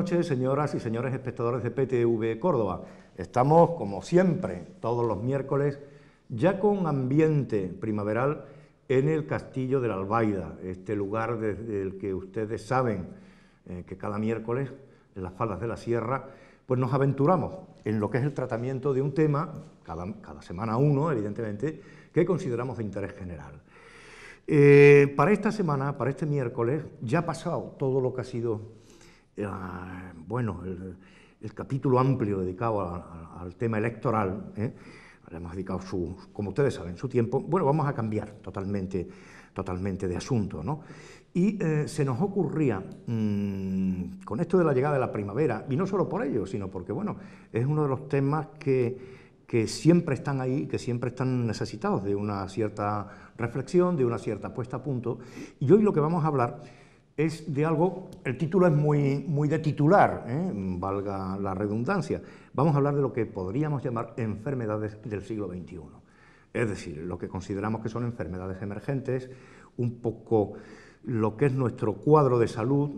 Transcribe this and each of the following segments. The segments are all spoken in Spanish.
noches, señoras y señores espectadores de PTV Córdoba. Estamos, como siempre, todos los miércoles, ya con ambiente primaveral en el Castillo de la Albaida, este lugar desde el que ustedes saben que cada miércoles, en las faldas de la sierra, pues nos aventuramos en lo que es el tratamiento de un tema, cada semana uno, evidentemente, que consideramos de interés general. Para esta semana, para este miércoles, ya ha pasado todo lo que ha sido el capítulo amplio dedicado al tema electoral. Le hemos dedicado, como ustedes saben, su tiempo. Bueno, vamos a cambiar totalmente de asunto, ¿no? Y se nos ocurría, con esto de la llegada de la primavera, y no solo por ello, sino porque, bueno, es uno de los temas que siempre están ahí, que siempre están necesitados de una cierta reflexión, de una cierta puesta a punto. Y hoy lo que vamos a hablar es de algo, el título es muy de titular, valga la redundancia. Vamos a hablar de lo que podríamos llamar enfermedades del siglo XXI. Es decir, lo que consideramos que son enfermedades emergentes, un poco lo que es nuestro cuadro de salud,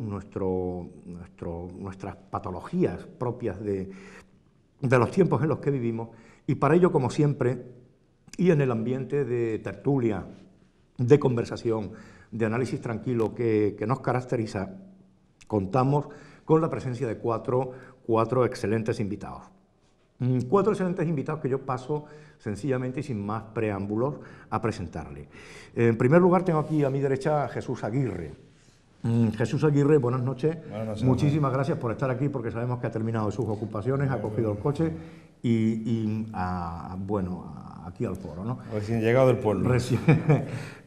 nuestras patologías propias de los tiempos en los que vivimos. Y para ello, como siempre, y en el ambiente de tertulia, de conversación, de análisis tranquilo que nos caracteriza, contamos con la presencia de cuatro excelentes invitados. Cuatro excelentes invitados que yo paso sencillamente y sin más preámbulos a presentarle. En primer lugar, tengo aquí a mi derecha a Jesús Aguirre. Jesús Aguirre, buenas noches. Muchísimas gracias por estar aquí, porque sabemos que ha terminado sus ocupaciones, ha cogido el coche aquí al foro, ¿no? Recién llegado del pueblo.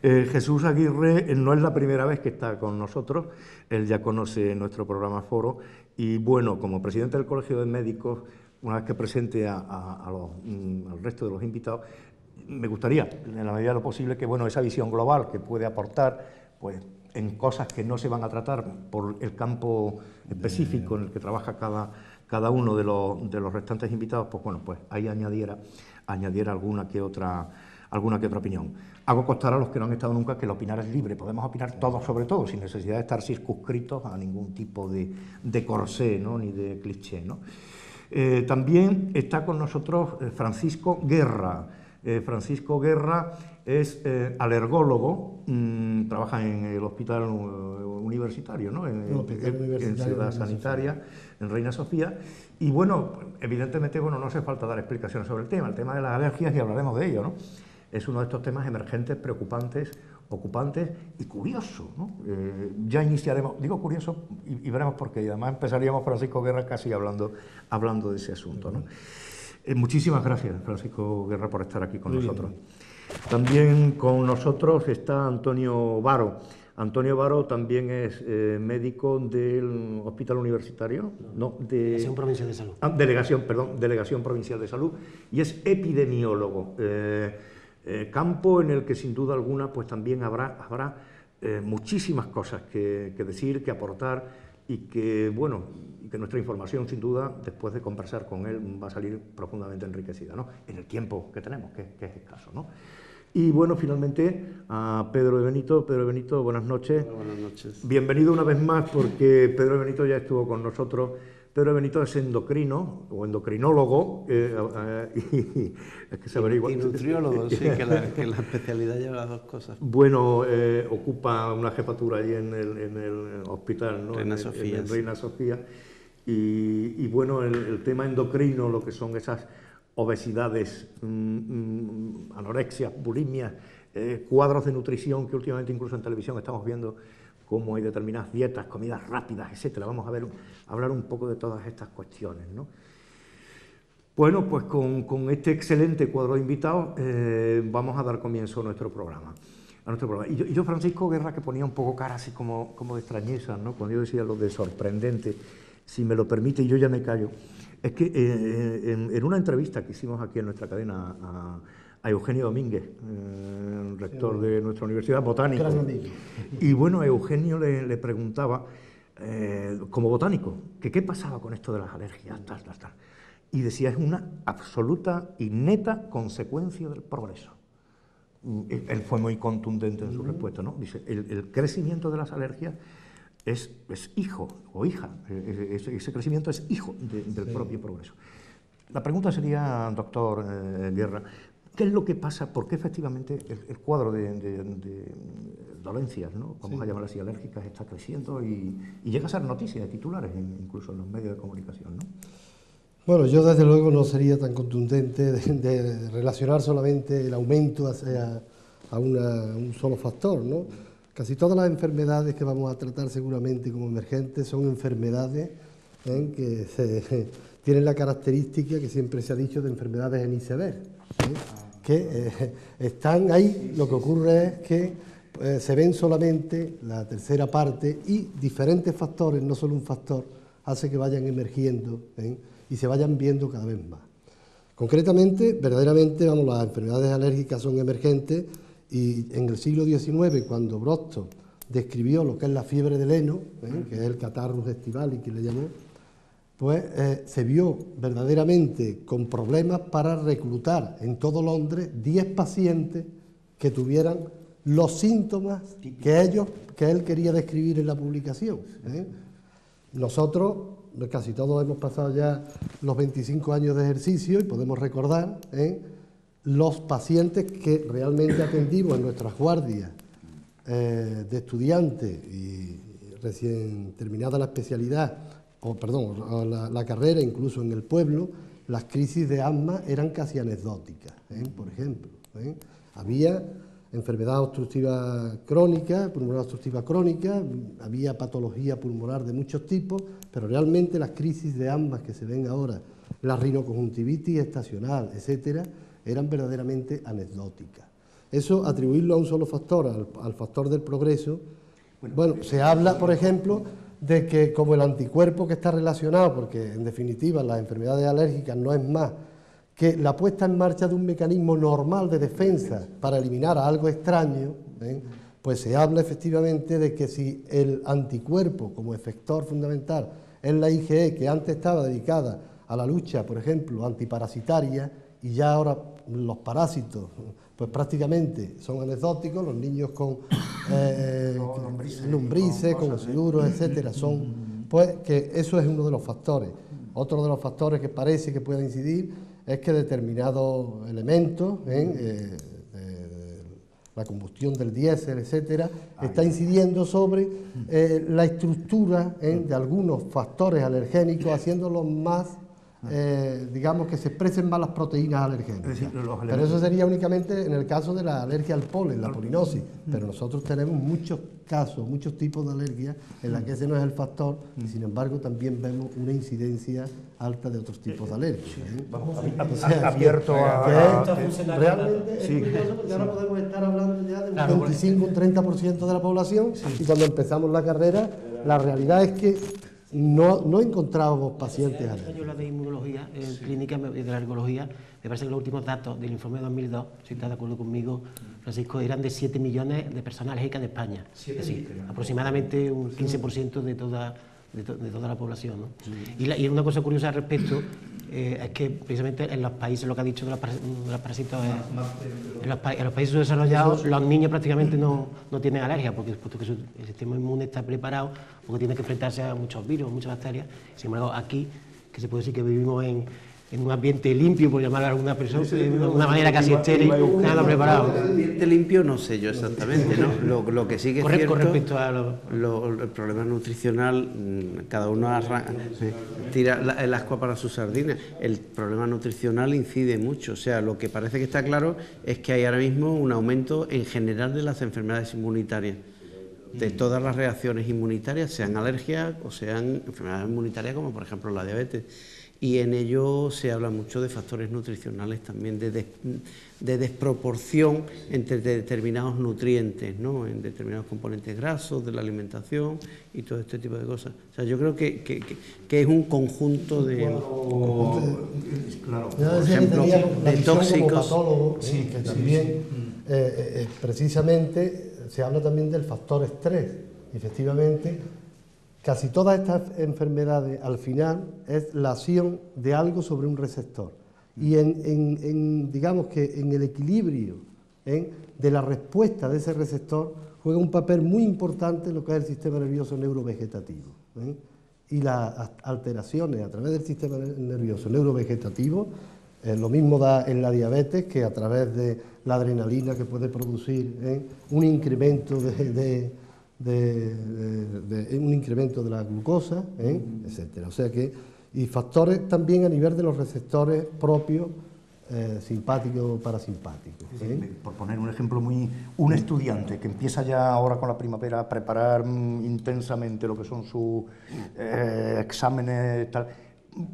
Jesús Aguirre no es la primera vez que está con nosotros, él ya conoce nuestro programa Foro y, bueno, como presidente del Colegio de Médicos, una vez que presente al resto de los invitados, me gustaría, en la medida de lo posible, que, bueno, esa visión global que puede aportar, pues, en cosas que no se van a tratar por el campo específico en el que trabaja cada uno de los restantes invitados, pues bueno, pues ahí añadiera alguna que otra opinión. Hago constar a los que no han estado nunca que el opinar es libre, podemos opinar todos sobre todo, sin necesidad de estar circunscritos a ningún tipo de corsé, ¿no? Ni de cliché, ¿no? También está con nosotros Francisco Guerra. Francisco Guerra es alergólogo, trabaja en el Hospital Universitario, ¿no? En Ciudad Sanitaria, en Reina Sofía. Y, bueno, evidentemente, bueno, no hace falta dar explicaciones sobre el tema de las alergias, y hablaremos de ello, ¿no? Es uno de estos temas emergentes, preocupantes, ocupantes y curiosos, ¿no? Ya iniciaremos, digo curioso y veremos por qué, y además empezaríamos, Francisco Guerra, casi hablando de ese asunto, ¿no? Muchísimas gracias, Francisco Guerra, por estar aquí con nosotros. También con nosotros está Antonio Varo. Antonio Varo también es médico del Hospital Universitario, Delegación Provincial de Salud. Delegación Provincial de Salud, y es epidemiólogo. Campo en el que, sin duda alguna, pues también habrá muchísimas cosas que decir, que aportar, y que, bueno, que nuestra información, sin duda, después de conversar con él, va a salir profundamente enriquecida, ¿no? En el tiempo que tenemos, que es escaso, ¿no? Y, bueno, finalmente, a Pedro de Benito. Pedro de Benito, buenas noches. Hola, buenas noches. Bienvenido una vez más, porque Pedro de Benito ya estuvo con nosotros. Pedro de Benito es endocrino o endocrinólogo, y es que se averigua. Y nutriólogo, sí, que la especialidad lleva las dos cosas. Bueno, ocupa una jefatura allí en el hospital, ¿no? Reina Sofía. En Reina Sofía. Y bueno, el tema endocrino, lo que son esas obesidades, anorexia, bulimia, cuadros de nutrición que últimamente incluso en televisión estamos viendo cómo hay determinadas dietas, comidas rápidas, etcétera. Vamos a hablar un poco de todas estas cuestiones, ¿no? Bueno, pues con este excelente cuadro de invitados vamos a dar comienzo a nuestro programa. Y yo, Francisco Guerra, que ponía un poco cara así como de extrañeza, ¿no? Cuando yo decía lo de sorprendente, si me lo permite, y yo ya me callo, es que en una entrevista que hicimos aquí en nuestra cadena a Eugenio Domínguez, rector de nuestra Universidad Botánica. Y, bueno, a Eugenio le preguntaba, como botánico, que qué pasaba con esto de las alergias, tal. Y decía, es una absoluta y neta consecuencia del progreso. Él fue muy contundente en su respuesta, ¿no? Dice, el crecimiento de las alergias es hijo o hija, ese crecimiento es hijo del propio progreso. La pregunta sería, doctor Guerra, ¿qué es lo que pasa? ¿Por qué efectivamente el cuadro de dolencias, ¿no?, vamos a llamarlas así, alérgicas, está creciendo y llega a ser noticia de titulares, incluso en los medios de comunicación, ¿no? Bueno, yo desde luego no sería tan contundente de relacionar solamente el aumento a un solo factor, ¿no? Casi todas las enfermedades que vamos a tratar seguramente como emergentes son enfermedades que tienen la característica que siempre se ha dicho de enfermedades en iceberg, que están ahí, lo que ocurre es que se ven solamente la tercera parte y diferentes factores, no solo un factor, hace que vayan emergiendo y se vayan viendo cada vez más. Concretamente, verdaderamente, las enfermedades alérgicas son emergentes y en el siglo XIX, cuando Brosto describió lo que es la fiebre del heno, que es el catarrus estivalis que le llamó, pues se vio verdaderamente con problemas para reclutar en todo Londres 10 pacientes que tuvieran los síntomas que él quería describir en la publicación. Nosotros, casi todos hemos pasado ya los 25 años de ejercicio y podemos recordar los pacientes que realmente atendimos en nuestras guardias de estudiantes y recién terminada la especialidad, la carrera, incluso en el pueblo, las crisis de asma eran casi anecdóticas, por ejemplo. Había enfermedad obstructiva crónica, pulmonar obstructiva crónica, había patología pulmonar de muchos tipos, pero realmente las crisis de asma que se ven ahora, la rinoconjuntivitis estacional, etcétera, eran verdaderamente anecdóticas. Eso, atribuirlo a un solo factor, al factor del progreso, bueno, se habla, por ejemplo, de que como el anticuerpo que está relacionado, porque en definitiva las enfermedades alérgicas no es más que la puesta en marcha de un mecanismo normal de defensa para eliminar a algo extraño, pues se habla efectivamente de que si el anticuerpo como efector fundamental es la IgE, que antes estaba dedicada a la lucha, por ejemplo, antiparasitaria, y ya ahora los parásitos pues prácticamente son anecdóticos, los niños con lombrices, con osiuros, etcétera, son, pues que eso es uno de los factores. Otro de los factores que parece que puede incidir es que determinados elementos, la combustión del diésel, etcétera, está incidiendo sobre la estructura de algunos factores alergénicos, haciéndolos más, digamos, que se expresen más las proteínas alergénicas. Es decir, pero eso sería únicamente en el caso de la alergia al polen, la polinosis. Pero nosotros tenemos muchos casos, muchos tipos de alergias en las que ese no es el factor, y sin embargo también vemos una incidencia alta de otros tipos de alergias. Vamos abierto a... Realmente es curioso porque ahora podemos estar hablando ya de un 25, un 30% de la población, y cuando empezamos la carrera, la realidad es que no encontrábamos pacientes alérgicos. Yo la de inmunología, clínica, de la alergología, me parece que los últimos datos del informe de 2002, si estás de acuerdo conmigo, Francisco, eran de 7 millones de personas alérgicas en España. Es decir, aproximadamente un 15% de toda la población, ¿no? Y una cosa curiosa al respecto es que precisamente en los países, lo que ha dicho de los parásitos, en los países subdesarrollados los niños prácticamente no tienen alergia, puesto que el sistema inmune está preparado, porque tiene que enfrentarse a muchos virus, muchas bacterias. Sin embargo, aquí, que se puede decir que vivimos en un ambiente limpio, por llamar a alguna persona, de una manera casi estéril, nada preparado. El ambiente limpio no sé yo exactamente, ¿no? Lo que sí que es cierto, con respecto a el problema nutricional, cada uno tira el ascua para sus sardinas. El problema nutricional incide mucho, o sea, lo que parece que está claro es que hay ahora mismo un aumento en general de las enfermedades inmunitarias, de todas las reacciones inmunitarias, sean alergias o sean enfermedades inmunitarias como por ejemplo la diabetes. Y en ello se habla mucho de factores nutricionales también, de desproporción entre determinados nutrientes, ¿no? En determinados componentes grasos de la alimentación y todo este tipo de cosas. O sea, yo creo que es un conjunto de, claro, por ejemplo, de tóxicos. Patólogo, que también precisamente se habla también del factor estrés. Efectivamente, casi todas estas enfermedades, al final, es la acción de algo sobre un receptor. Y digamos que en el equilibrio de la respuesta de ese receptor juega un papel muy importante en lo que es el sistema nervioso neurovegetativo, ¿eh? Y las alteraciones a través del sistema nervioso neurovegetativo, lo mismo da en la diabetes, que a través de la adrenalina que puede producir un incremento un incremento de la glucosa, etcétera. O sea que, y factores también a nivel de los receptores propios, simpáticos, parasimpáticos. Por poner un ejemplo un estudiante que empieza ya ahora con la primavera a preparar intensamente lo que son sus exámenes, tal,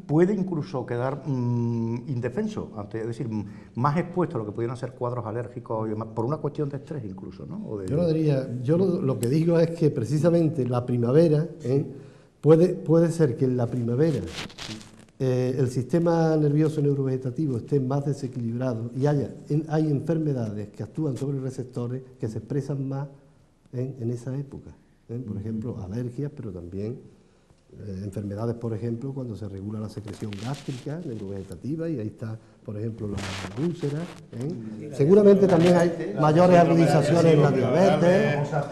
puede incluso quedar indefenso, es decir, más expuesto a lo que pudieran ser cuadros alérgicos y demás, por una cuestión de estrés incluso, ¿no? Yo no diría, lo que digo es que precisamente la primavera, puede ser que en la primavera el sistema nervioso neurovegetativo esté más desequilibrado y hay enfermedades que actúan sobre receptores que se expresan más en esa época. Por ejemplo, alergias, pero también enfermedades, por ejemplo, cuando se regula la secreción gástrica neurovegetativa, y ahí está, por ejemplo, la úlcera. Seguramente también hay mayores agudizaciones en la diabetes. La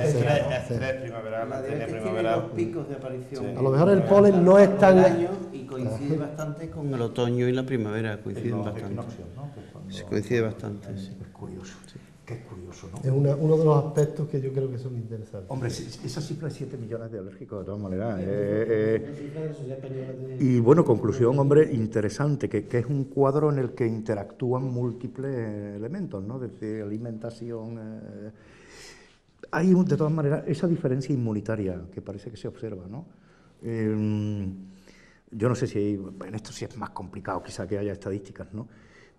diabetes tiene dos picos de aparición. A lo mejor el polen no es tan... Y coincide bastante con el otoño y la primavera, coinciden bastante. Coincide bastante, sí. Es curioso, sí. Qué curioso, ¿no? Es uno de los aspectos que yo creo que son interesantes. Hombre, esa cifra es 7 millones de alérgicos, de todas maneras. Y bueno, conclusión, hombre, interesante, que es un cuadro en el que interactúan múltiples elementos, ¿no? Desde alimentación... hay, de todas maneras, esa diferencia inmunitaria que parece que se observa, ¿no? Yo no sé si en esto sí es más complicado, quizá que haya estadísticas, ¿no?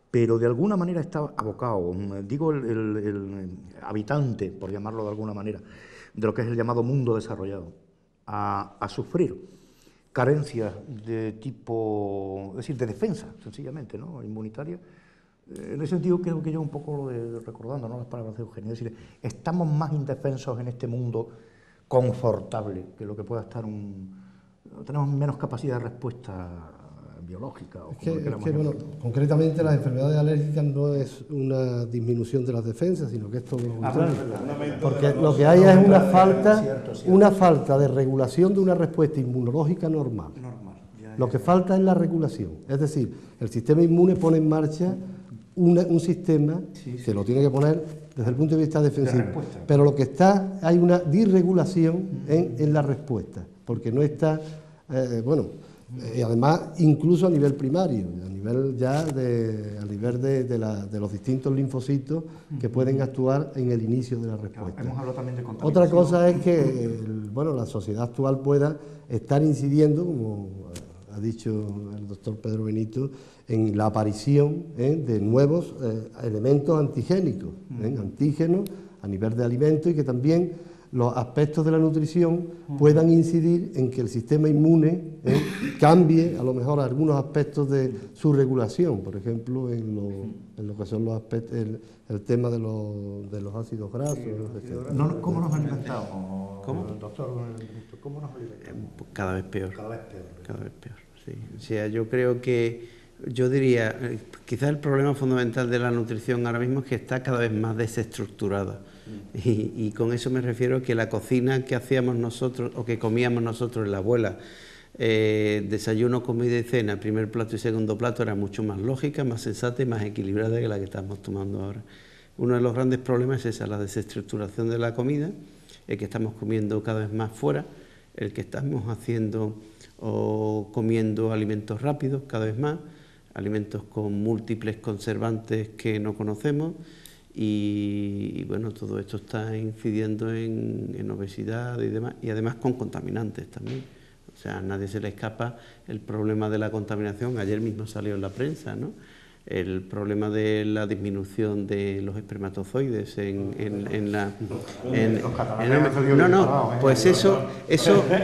Pero de alguna manera está abocado, digo el habitante, por llamarlo de alguna manera, de lo que es el llamado mundo desarrollado, a sufrir carencias de tipo, es decir, de defensa, sencillamente, ¿no? Inmunitaria. En ese sentido creo que yo un poco recordando, ¿no?, las palabras de Eugenio, es decir, estamos más indefensos en este mundo confortable que lo que pueda estar tenemos menos capacidad de respuesta biológica. O bueno, concretamente las enfermedades alérgicas no es una disminución de las defensas, sino que es todo lo contrario. Porque lo que hay es una falta de regulación de una respuesta inmunológica normal. Lo que falta es la regulación. Es decir, el sistema inmune pone en marcha un sistema que lo tiene que poner desde el punto de vista defensivo. Pero lo que está, hay una disregulación en la respuesta, porque no está, y además incluso a nivel primario, a nivel de los distintos linfocitos que pueden actuar en el inicio de la respuesta. Hemos hablado también de contaminación. Otra cosa es que la sociedad actual pueda estar incidiendo, como ha dicho el doctor Pedro Benito, en la aparición de nuevos elementos antigénicos, antígenos a nivel de alimentos, y que también los aspectos de la nutrición puedan incidir en que el sistema inmune cambie a lo mejor algunos aspectos de su regulación, por ejemplo en lo que son los aspectos, el tema de los ácidos grasos. ¿Cómo nos alimentamos? ¿Cómo? Doctor, ¿cómo nos alimentamos? Cada vez peor. Cada vez peor. Cada vez peor, sí. O sea, yo diría, quizás el problema fundamental de la nutrición ahora mismo es que está cada vez más desestructurada. Y con eso me refiero a que la cocina que hacíamos nosotros o que comíamos nosotros en la abuela, desayuno, comida y cena, primer plato y segundo plato, era mucho más lógica, más sensata y más equilibrada que la que estamos tomando ahora. Uno de los grandes problemas es esa, la desestructuración de la comida, el que estamos comiendo cada vez más fuera, el que estamos haciendo o comiendo alimentos rápidos cada vez más, alimentos con múltiples conservantes que no conocemos. Y bueno, todo esto está incidiendo en obesidad y demás, y además con contaminantes también. O sea, a nadie se le escapa el problema de la contaminación. Ayer mismo salió en la prensa, ¿no?, el problema de la disminución de los espermatozoides pues eso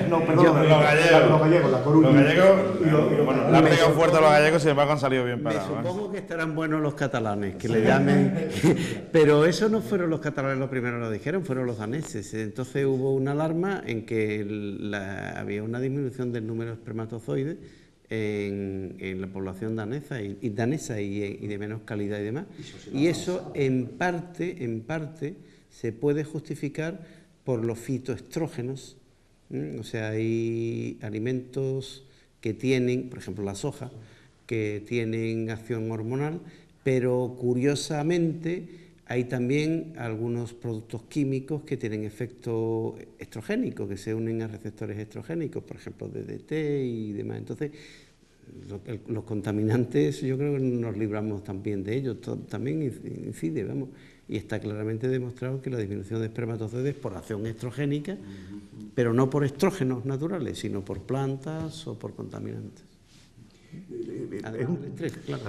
no, perdón, los gallegos, La Coruña. Los gallegos, bueno, la han pegado fuerte a los gallegos, sin embargo han salido bien parados. Me supongo que estarán buenos los catalanes, que le llamen, pero eso no fueron los catalanes los primeros que lo dijeron, fueron los daneses. Entonces hubo una alarma en que había una disminución del número de espermatozoides en la población danesa y de menos calidad y demás. Y eso en parte se puede justificar por los fitoestrógenos. O sea, hay alimentos que tienen, por ejemplo la soja, que tienen acción hormonal, pero curiosamente hay también algunos productos químicos que tienen efecto estrogénico, que se unen a receptores estrogénicos, por ejemplo DDT y demás. Entonces, los contaminantes, yo creo que nos libramos también de ellos, también incide, vamos. Y está claramente demostrado que la disminución de espermatozoides es por acción estrogénica, pero no por estrógenos naturales, sino por plantas o por contaminantes. Además, el estrés, claro.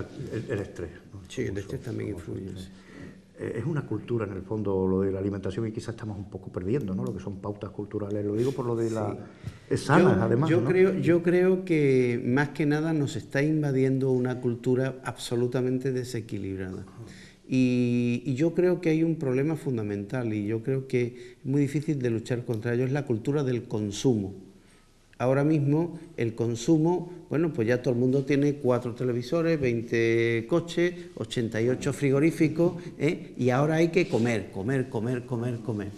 El estrés, ¿no? Sí, el estrés también influye. Sí. Es una cultura, en el fondo, lo de la alimentación, y quizás estamos un poco perdiendo, ¿no? Lo que son pautas culturales. Lo digo por lo de la... Es sana, además, yo, ¿no? yo creo que, más que nada, nos está invadiendo una cultura absolutamente desequilibrada. Y yo creo que hay un problema fundamental, y yo creo que es muy difícil de luchar contra ello, es la cultura del consumo. Ahora mismo el consumo, bueno, pues ya todo el mundo tiene 4 televisores, 20 coches, 88 frigoríficos, y ahora hay que comer,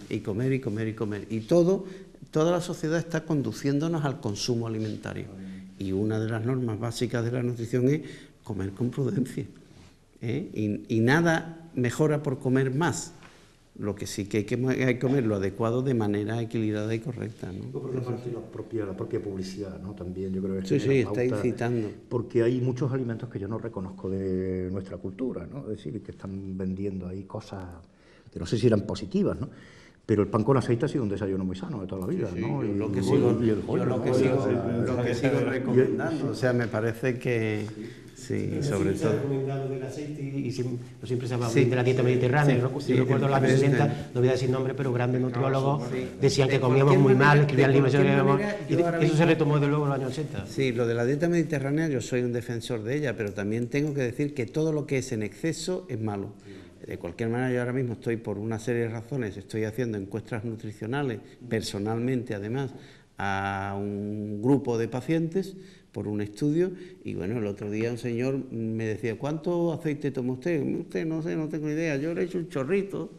y comer. Y toda la sociedad está conduciéndonos al consumo alimentario. Y una de las normas básicas de la nutrición es comer con prudencia. Y nada mejora por comer más. Lo que sí que hay que comer lo adecuado de manera equilibrada y correcta, ¿no? Por una parte, la propia publicidad, ¿no? También yo creo que sí, está incitando. Porque hay muchos alimentos que yo no reconozco de nuestra cultura, ¿no? Es decir, que están vendiendo ahí cosas que no sé si eran positivas, ¿no? Pero el pan con aceite ha sido un desayuno muy sano de toda la vida, ¿no? Yo lo que sigo recomendando, o sea, me parece que... Sí, sobre todo. Recomendado del aceite y siempre se habla de la dieta mediterránea. Yo recuerdo en los años 60, no voy a decir nombre, pero grandes nutriólogos decían que comíamos muy mal, escribían libros, y eso se retomó de luego en los años 80. Sí, lo de la dieta mediterránea yo soy un defensor de ella, pero también tengo que decir que todo lo que es en exceso es malo. De cualquier manera, yo ahora mismo estoy, por una serie de razones, estoy haciendo encuestas nutricionales, personalmente además, a un grupo de pacientes por un estudio, y bueno, el otro día un señor me decía, ¿cuánto aceite toma usted? Usted no sé, no tengo idea, yo le he hecho un chorrito.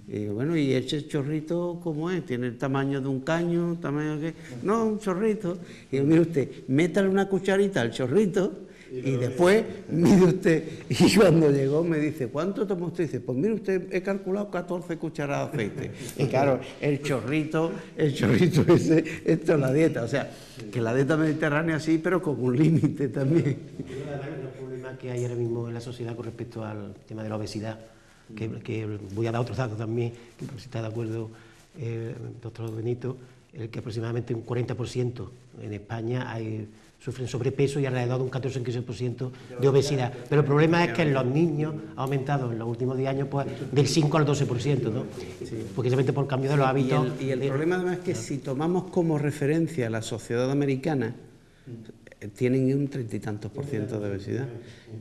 Y digo, bueno, ¿y ese chorrito cómo es? ¿Tiene el tamaño de un caño? ¿Tamaño de qué? No, un chorrito. Y digo, mire usted, métale una cucharita al chorrito y después mire usted. Y cuando llegó me dice, ¿cuánto toma usted? Y dice, pues mire usted, he calculado 14 cucharadas de aceite. Y claro, el chorrito ese, esto es la dieta. O sea, que la dieta mediterránea sí, pero con un límite también. El problema que hay ahora mismo en la sociedad con respecto al tema de la obesidad, que voy a dar otros datos también, que si está de acuerdo el doctor Benito, el que aproximadamente un 40% en España sufren sobrepeso y alrededor de un 14-15% de obesidad. Pero el problema es que en los niños ha aumentado en los últimos 10 años pues, del 5 al 12%, ¿no? Porque simplemente por el cambio de los hábitos. Y el problema además es que si tomamos como referencia la sociedad americana, tienen un 30 y tantos % de obesidad,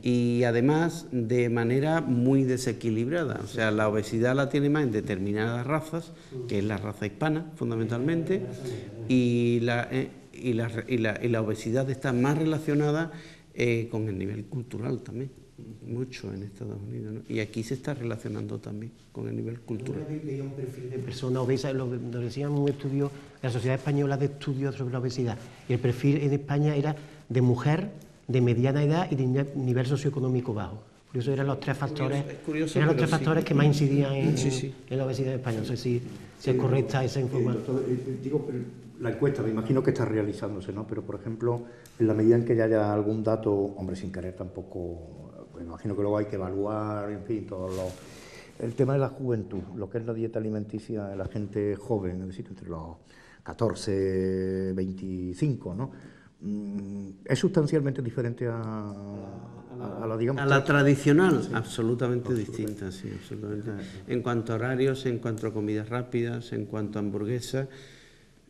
y además de manera muy desequilibrada. O sea, la obesidad la tiene más en determinadas razas, que es la raza hispana fundamentalmente, y la obesidad está más relacionada con el nivel cultural también, mucho en Estados Unidos, ¿no? Y aquí se está relacionando también con el nivel cultural. Veía un perfil de persona obesa, lo decían en un estudio de la Sociedad Española de Estudios sobre la Obesidad, y el perfil en España era de mujer, de mediana edad y de nivel socioeconómico bajo. Por eso eran los tres factores, factores que más incidían en la obesidad en España. No sé si es correcta esa información. Digo, la encuesta, me imagino que está realizándose, ¿no? Pero, por ejemplo, en la medida en que ya haya algún dato, hombre, sin querer tampoco, pues me imagino que luego hay que evaluar, en fin, el tema de la juventud, lo que es la dieta alimenticia de la gente joven, es decir, entre los 14, 25, ¿no? ¿Es sustancialmente diferente a la tradicional? Sí. Absolutamente distinta, sí, absolutamente. En cuanto a horarios, en cuanto a comidas rápidas, en cuanto a hamburguesas,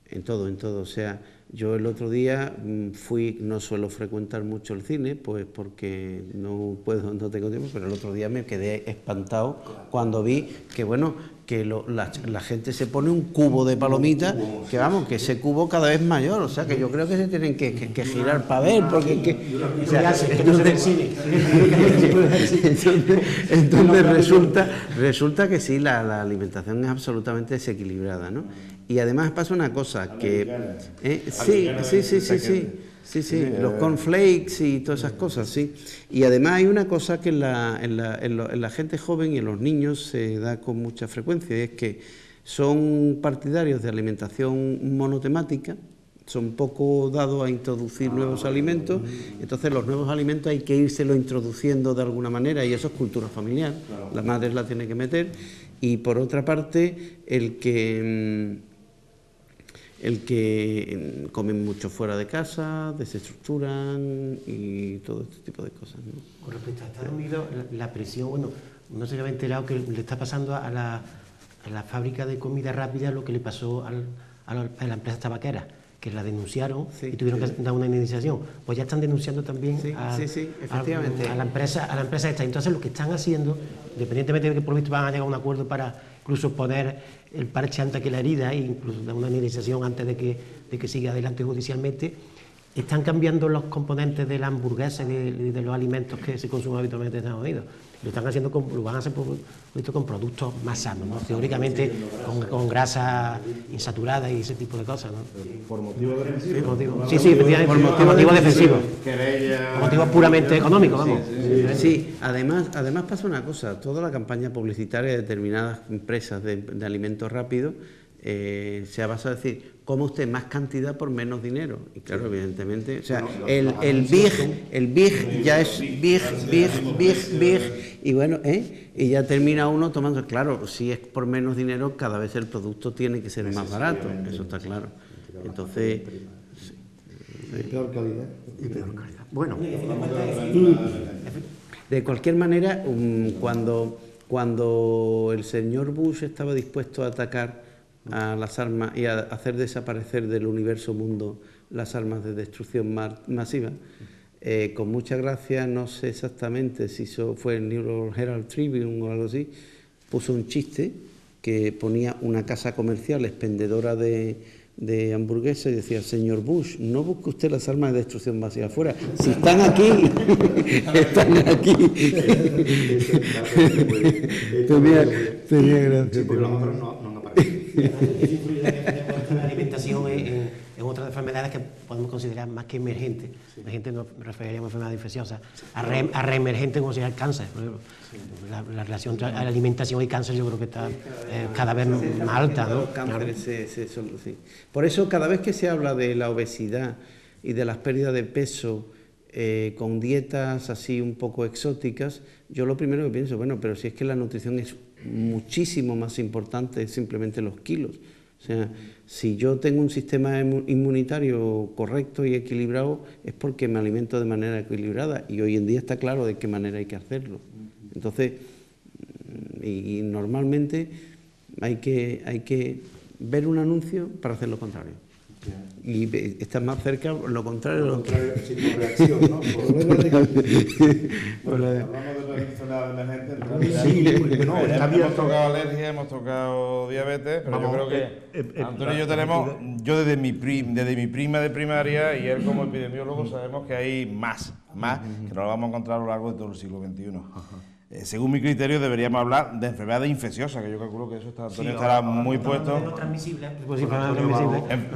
en todo. O sea, yo el otro día no suelo frecuentar mucho el cine, pues porque no tengo tiempo, pero el otro día me quedé espantado cuando vi que, bueno, que la gente se pone un cubo de palomitas, que vamos, que ese cubo cada vez mayor, o sea, que yo creo que se tienen que girar para ver, porque entonces resulta que sí, la alimentación es absolutamente desequilibrada, ¿no? Y además pasa una cosa, que... Sí, los cornflakes y todas esas cosas, sí. Y además hay una cosa que en la gente joven y en los niños se da con mucha frecuencia, y es que son partidarios de alimentación monotemática, son poco dados a introducir nuevos alimentos, entonces los nuevos alimentos hay que írselo introduciendo de alguna manera, y eso es cultura familiar, la madre la tiene que meter, y por otra parte, el que comen mucho fuera de casa, desestructuran y todo este tipo de cosas, ¿no? Con respecto a Estados Unidos, la presión, bueno, no se había enterado que le está pasando a la fábrica de comida rápida lo que le pasó a la empresa tabaquera, que la denunciaron y tuvieron que dar una indemnización. Pues ya están denunciando también efectivamente. a la empresa esta. Entonces lo que están haciendo, independientemente de que por lo visto van a llegar a un acuerdo para incluso poner el parche antes que la herida e incluso dar una indemnización antes de que siga adelante judicialmente, están cambiando los componentes de la hamburguesa y de los alimentos que se consumen habitualmente en Estados Unidos. Lo están haciendo lo van a hacer con productos más sanos, ¿no? Teóricamente con grasa insaturada y ese tipo de cosas, ¿no? ¿Por motivo defensivo? Por motivo defensivo. Por motivo puramente económico, vamos. Sí, además pasa una cosa, toda la campaña publicitaria de determinadas empresas de alimentos rápidos se ha basado en decir, coma usted más cantidad por menos dinero. Y claro, evidentemente, o sea, el Big ya es Big, y bueno, y ya termina uno tomando, claro, si es por menos dinero, cada vez el producto tiene que ser más barato, eso está claro. Entonces... De peor calidad. Bueno, de cualquier manera, cuando el señor Bush estaba dispuesto a atacar a las armas y a hacer desaparecer del universo mundo las armas de destrucción masiva, con mucha gracia, no sé exactamente si eso fue el New Herald Tribune o algo así, puso un chiste que ponía una casa comercial expendedora de hamburguesas y decía, señor Bush, no busque usted las armas de destrucción masiva afuera, si están aquí, están aquí. Tenía gracia. porque los otros no han aparecido. La alimentación en otras enfermedades que podemos considerar más que emergentes. Emergente nos referiríamos a enfermedades infecciosas. A reemergente como sería el cáncer, por ejemplo. La relación entre la alimentación y cáncer yo creo que está cada vez más alta, ¿no? Cánceres, sí. Por eso cada vez que se habla de la obesidad y de las pérdidas de peso con dietas así un poco exóticas, yo lo primero que pienso, bueno, pero si es que la nutrición es muchísimo más importante que simplemente los kilos. O sea, si yo tengo un sistema inmunitario correcto y equilibrado, es porque me alimento de manera equilibrada, y hoy en día está claro de qué manera hay que hacerlo. Entonces, y normalmente hay que ver un anuncio para hacer lo contrario. Y estás más cerca, lo contrario. Sin reacción, ¿no? Hablamos de la enfermedad emergente. Sí, no, está abierto. Hemos tocado alergia, hemos tocado diabetes, pero yo creo que Antonio y yo tenemos, yo desde mi prima de primaria y él como epidemiólogo sabemos que hay más que nos lo vamos a encontrar a lo largo de todo el siglo XXI. Según mi criterio deberíamos hablar de enfermedades infecciosas, que yo calculo que eso Antonio estará muy puesto.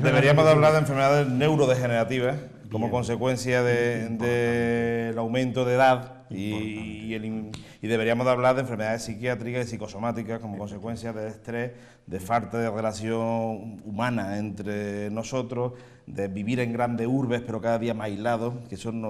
Deberíamos de hablar de enfermedades neurodegenerativas como consecuencia del aumento de edad y deberíamos de hablar de enfermedades psiquiátricas y psicosomáticas como consecuencia del estrés, de falta de relación humana entre nosotros, de vivir en grandes urbes pero cada día más aislados, que son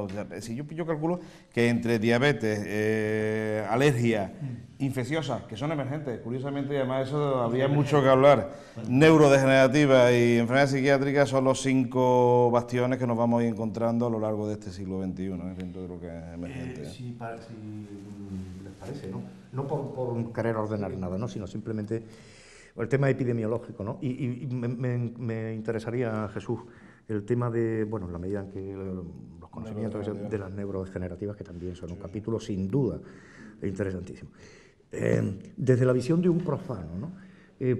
yo calculo que entre diabetes, alergia, infecciosas, que son emergentes, curiosamente, y además eso habría mucho que hablar, neurodegenerativas y enfermedades psiquiátricas son los 5 bastiones que nos vamos a ir encontrando a lo largo de este siglo XXI, dentro de lo que es emergente. Si les parece, ¿no? No por querer ordenar nada, ¿no? Sino simplemente el tema epidemiológico, ¿no? Y me interesaría, Jesús, el tema de, bueno, en la medida en que los conocimientos de las neurodegenerativas, que también son un capítulo sin duda interesantísimo. Desde la visión de un profano, ¿no?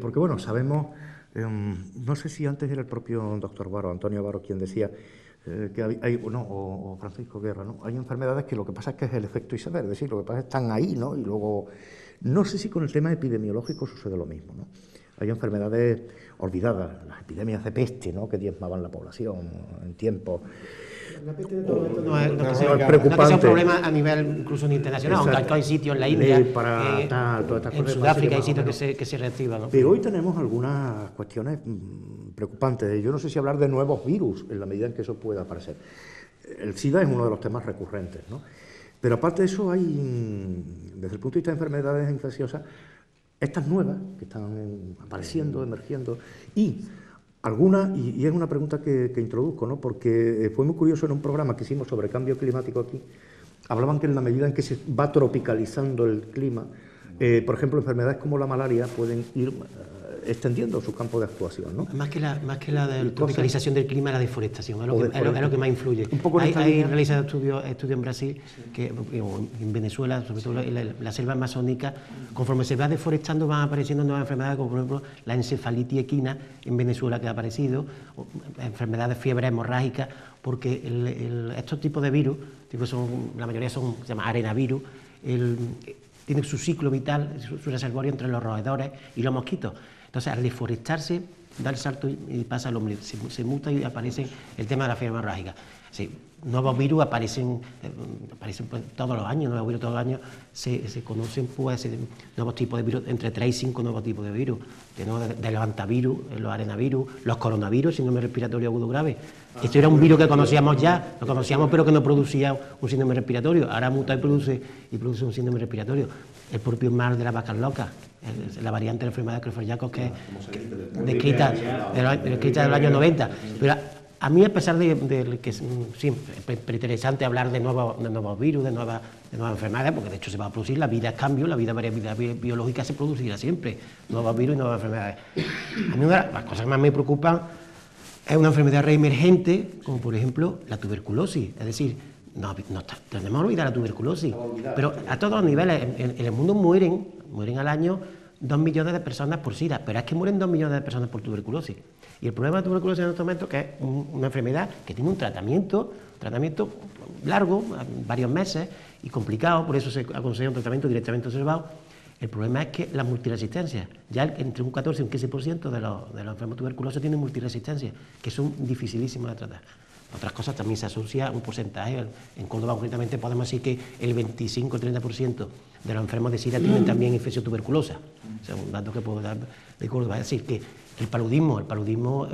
Porque, bueno, sabemos, no sé si antes era el propio doctor Baro, Antonio Baro, quien decía que o Francisco Guerra, ¿no? Hay enfermedades que lo que pasa es que es el efecto iceberg, es decir, lo que pasa es que están ahí, ¿no? Y luego, no sé si con el tema epidemiológico sucede lo mismo, ¿no? Hay enfermedades olvidadas, las epidemias de peste, ¿no?, que diezmaban la población en tiempos. La peste de todo esto no es preocupante. No es un problema a nivel incluso internacional, aunque hay sitios en la India, en Sudáfrica hay sitios que se reactivan, ¿no? Pero hoy tenemos algunas cuestiones preocupantes. Yo no sé si hablar de nuevos virus en la medida en que eso pueda aparecer. El SIDA es uno de los temas recurrentes, ¿no? Pero aparte de eso hay, desde el punto de vista de enfermedades infecciosas, estas nuevas que están apareciendo, emergiendo, y algunas, y es una pregunta que introduzco, ¿no?, porque fue muy curioso en un programa que hicimos sobre cambio climático aquí, hablaban que en la medida en que se va tropicalizando el clima, por ejemplo, enfermedades como la malaria pueden ir extendiendo su campo de actuación, ¿no? Más que la de tropicalización del clima, la deforestación, es lo que más influye. Un poco hay realizado estudios en Brasil, en Venezuela, sobre todo en la selva amazónica, conforme se va deforestando van apareciendo nuevas enfermedades, como por ejemplo la encefalitis equina en Venezuela que ha aparecido, enfermedades de fiebre hemorrágica, porque estos tipos de virus, la mayoría se llama arenavirus, tienen su ciclo vital, su reservorio entre los roedores y los mosquitos. Entonces, al deforestarse, da el salto y pasa al hombre, se muta y aparece el tema de la fiebre hemorrágica. Sí, nuevos virus aparecen pues, todos los años, se conocen pues, nuevos tipos de virus, entre 3 y 5 nuevos tipos de virus, de los antivirus, los arenavirus, los coronavirus, síndrome respiratorio agudo grave. Esto era un virus que conocíamos ya, lo conocíamos pero que no producía un síndrome respiratorio, ahora muta y produce un síndrome respiratorio. El propio mal de las vacas locas, la variante de la enfermedad de Creutzfeldt-Jakob que es descrita del año 90. Pero a mí, a pesar de que sí, es interesante hablar de nuevos virus, de nuevas enfermedades, porque de hecho se va a producir, la vida es cambio, la vida biológica se producirá siempre, nuevos virus y nuevas enfermedades. A mí una de las cosas que más me preocupan es una enfermedad reemergente, como por ejemplo la tuberculosis, es decir, no tenemos que olvidar la tuberculosis, pero a todos los niveles, en el mundo mueren al año 2 millones de personas por SIDA, pero es que mueren 2 millones de personas por tuberculosis. Y el problema de la tuberculosis en este momento que es una enfermedad que tiene un tratamiento largo, varios meses, y complicado, por eso se aconseja un tratamiento directamente observado. El problema es que la multiresistencia, ya entre un 14 y un 15% de los enfermos tuberculosos tienen multiresistencia, que son dificilísimos de tratar. Otras cosas también se asocia un porcentaje. En Córdoba, concretamente, podemos decir que el 25-30% de los enfermos de SIDA tienen también infección tuberculosa. O sea, un dato que puedo dar de Córdoba. Es decir, que el paludismo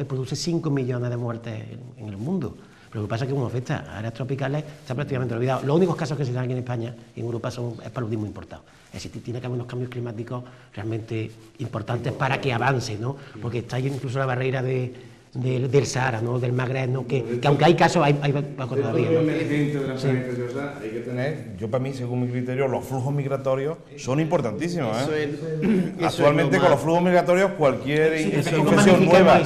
produce 5 millones de muertes en el mundo. Pero lo que pasa es que, como afecta a áreas tropicales, está prácticamente olvidado. Los únicos casos que se dan aquí en España y en Europa es paludismo importado. Es decir, tiene que haber unos cambios climáticos realmente importantes para que avance, ¿no? Porque está ahí incluso la barrera del Sahara, ¿no?, del Magreb, ¿no?, que aunque hay casos, hay todavía, ¿no? Emergente de la enfermedad, hay que tener, yo para mí, según mi criterio, los flujos migratorios son importantísimos, Actualmente con los flujos migratorios cualquier infección nueva,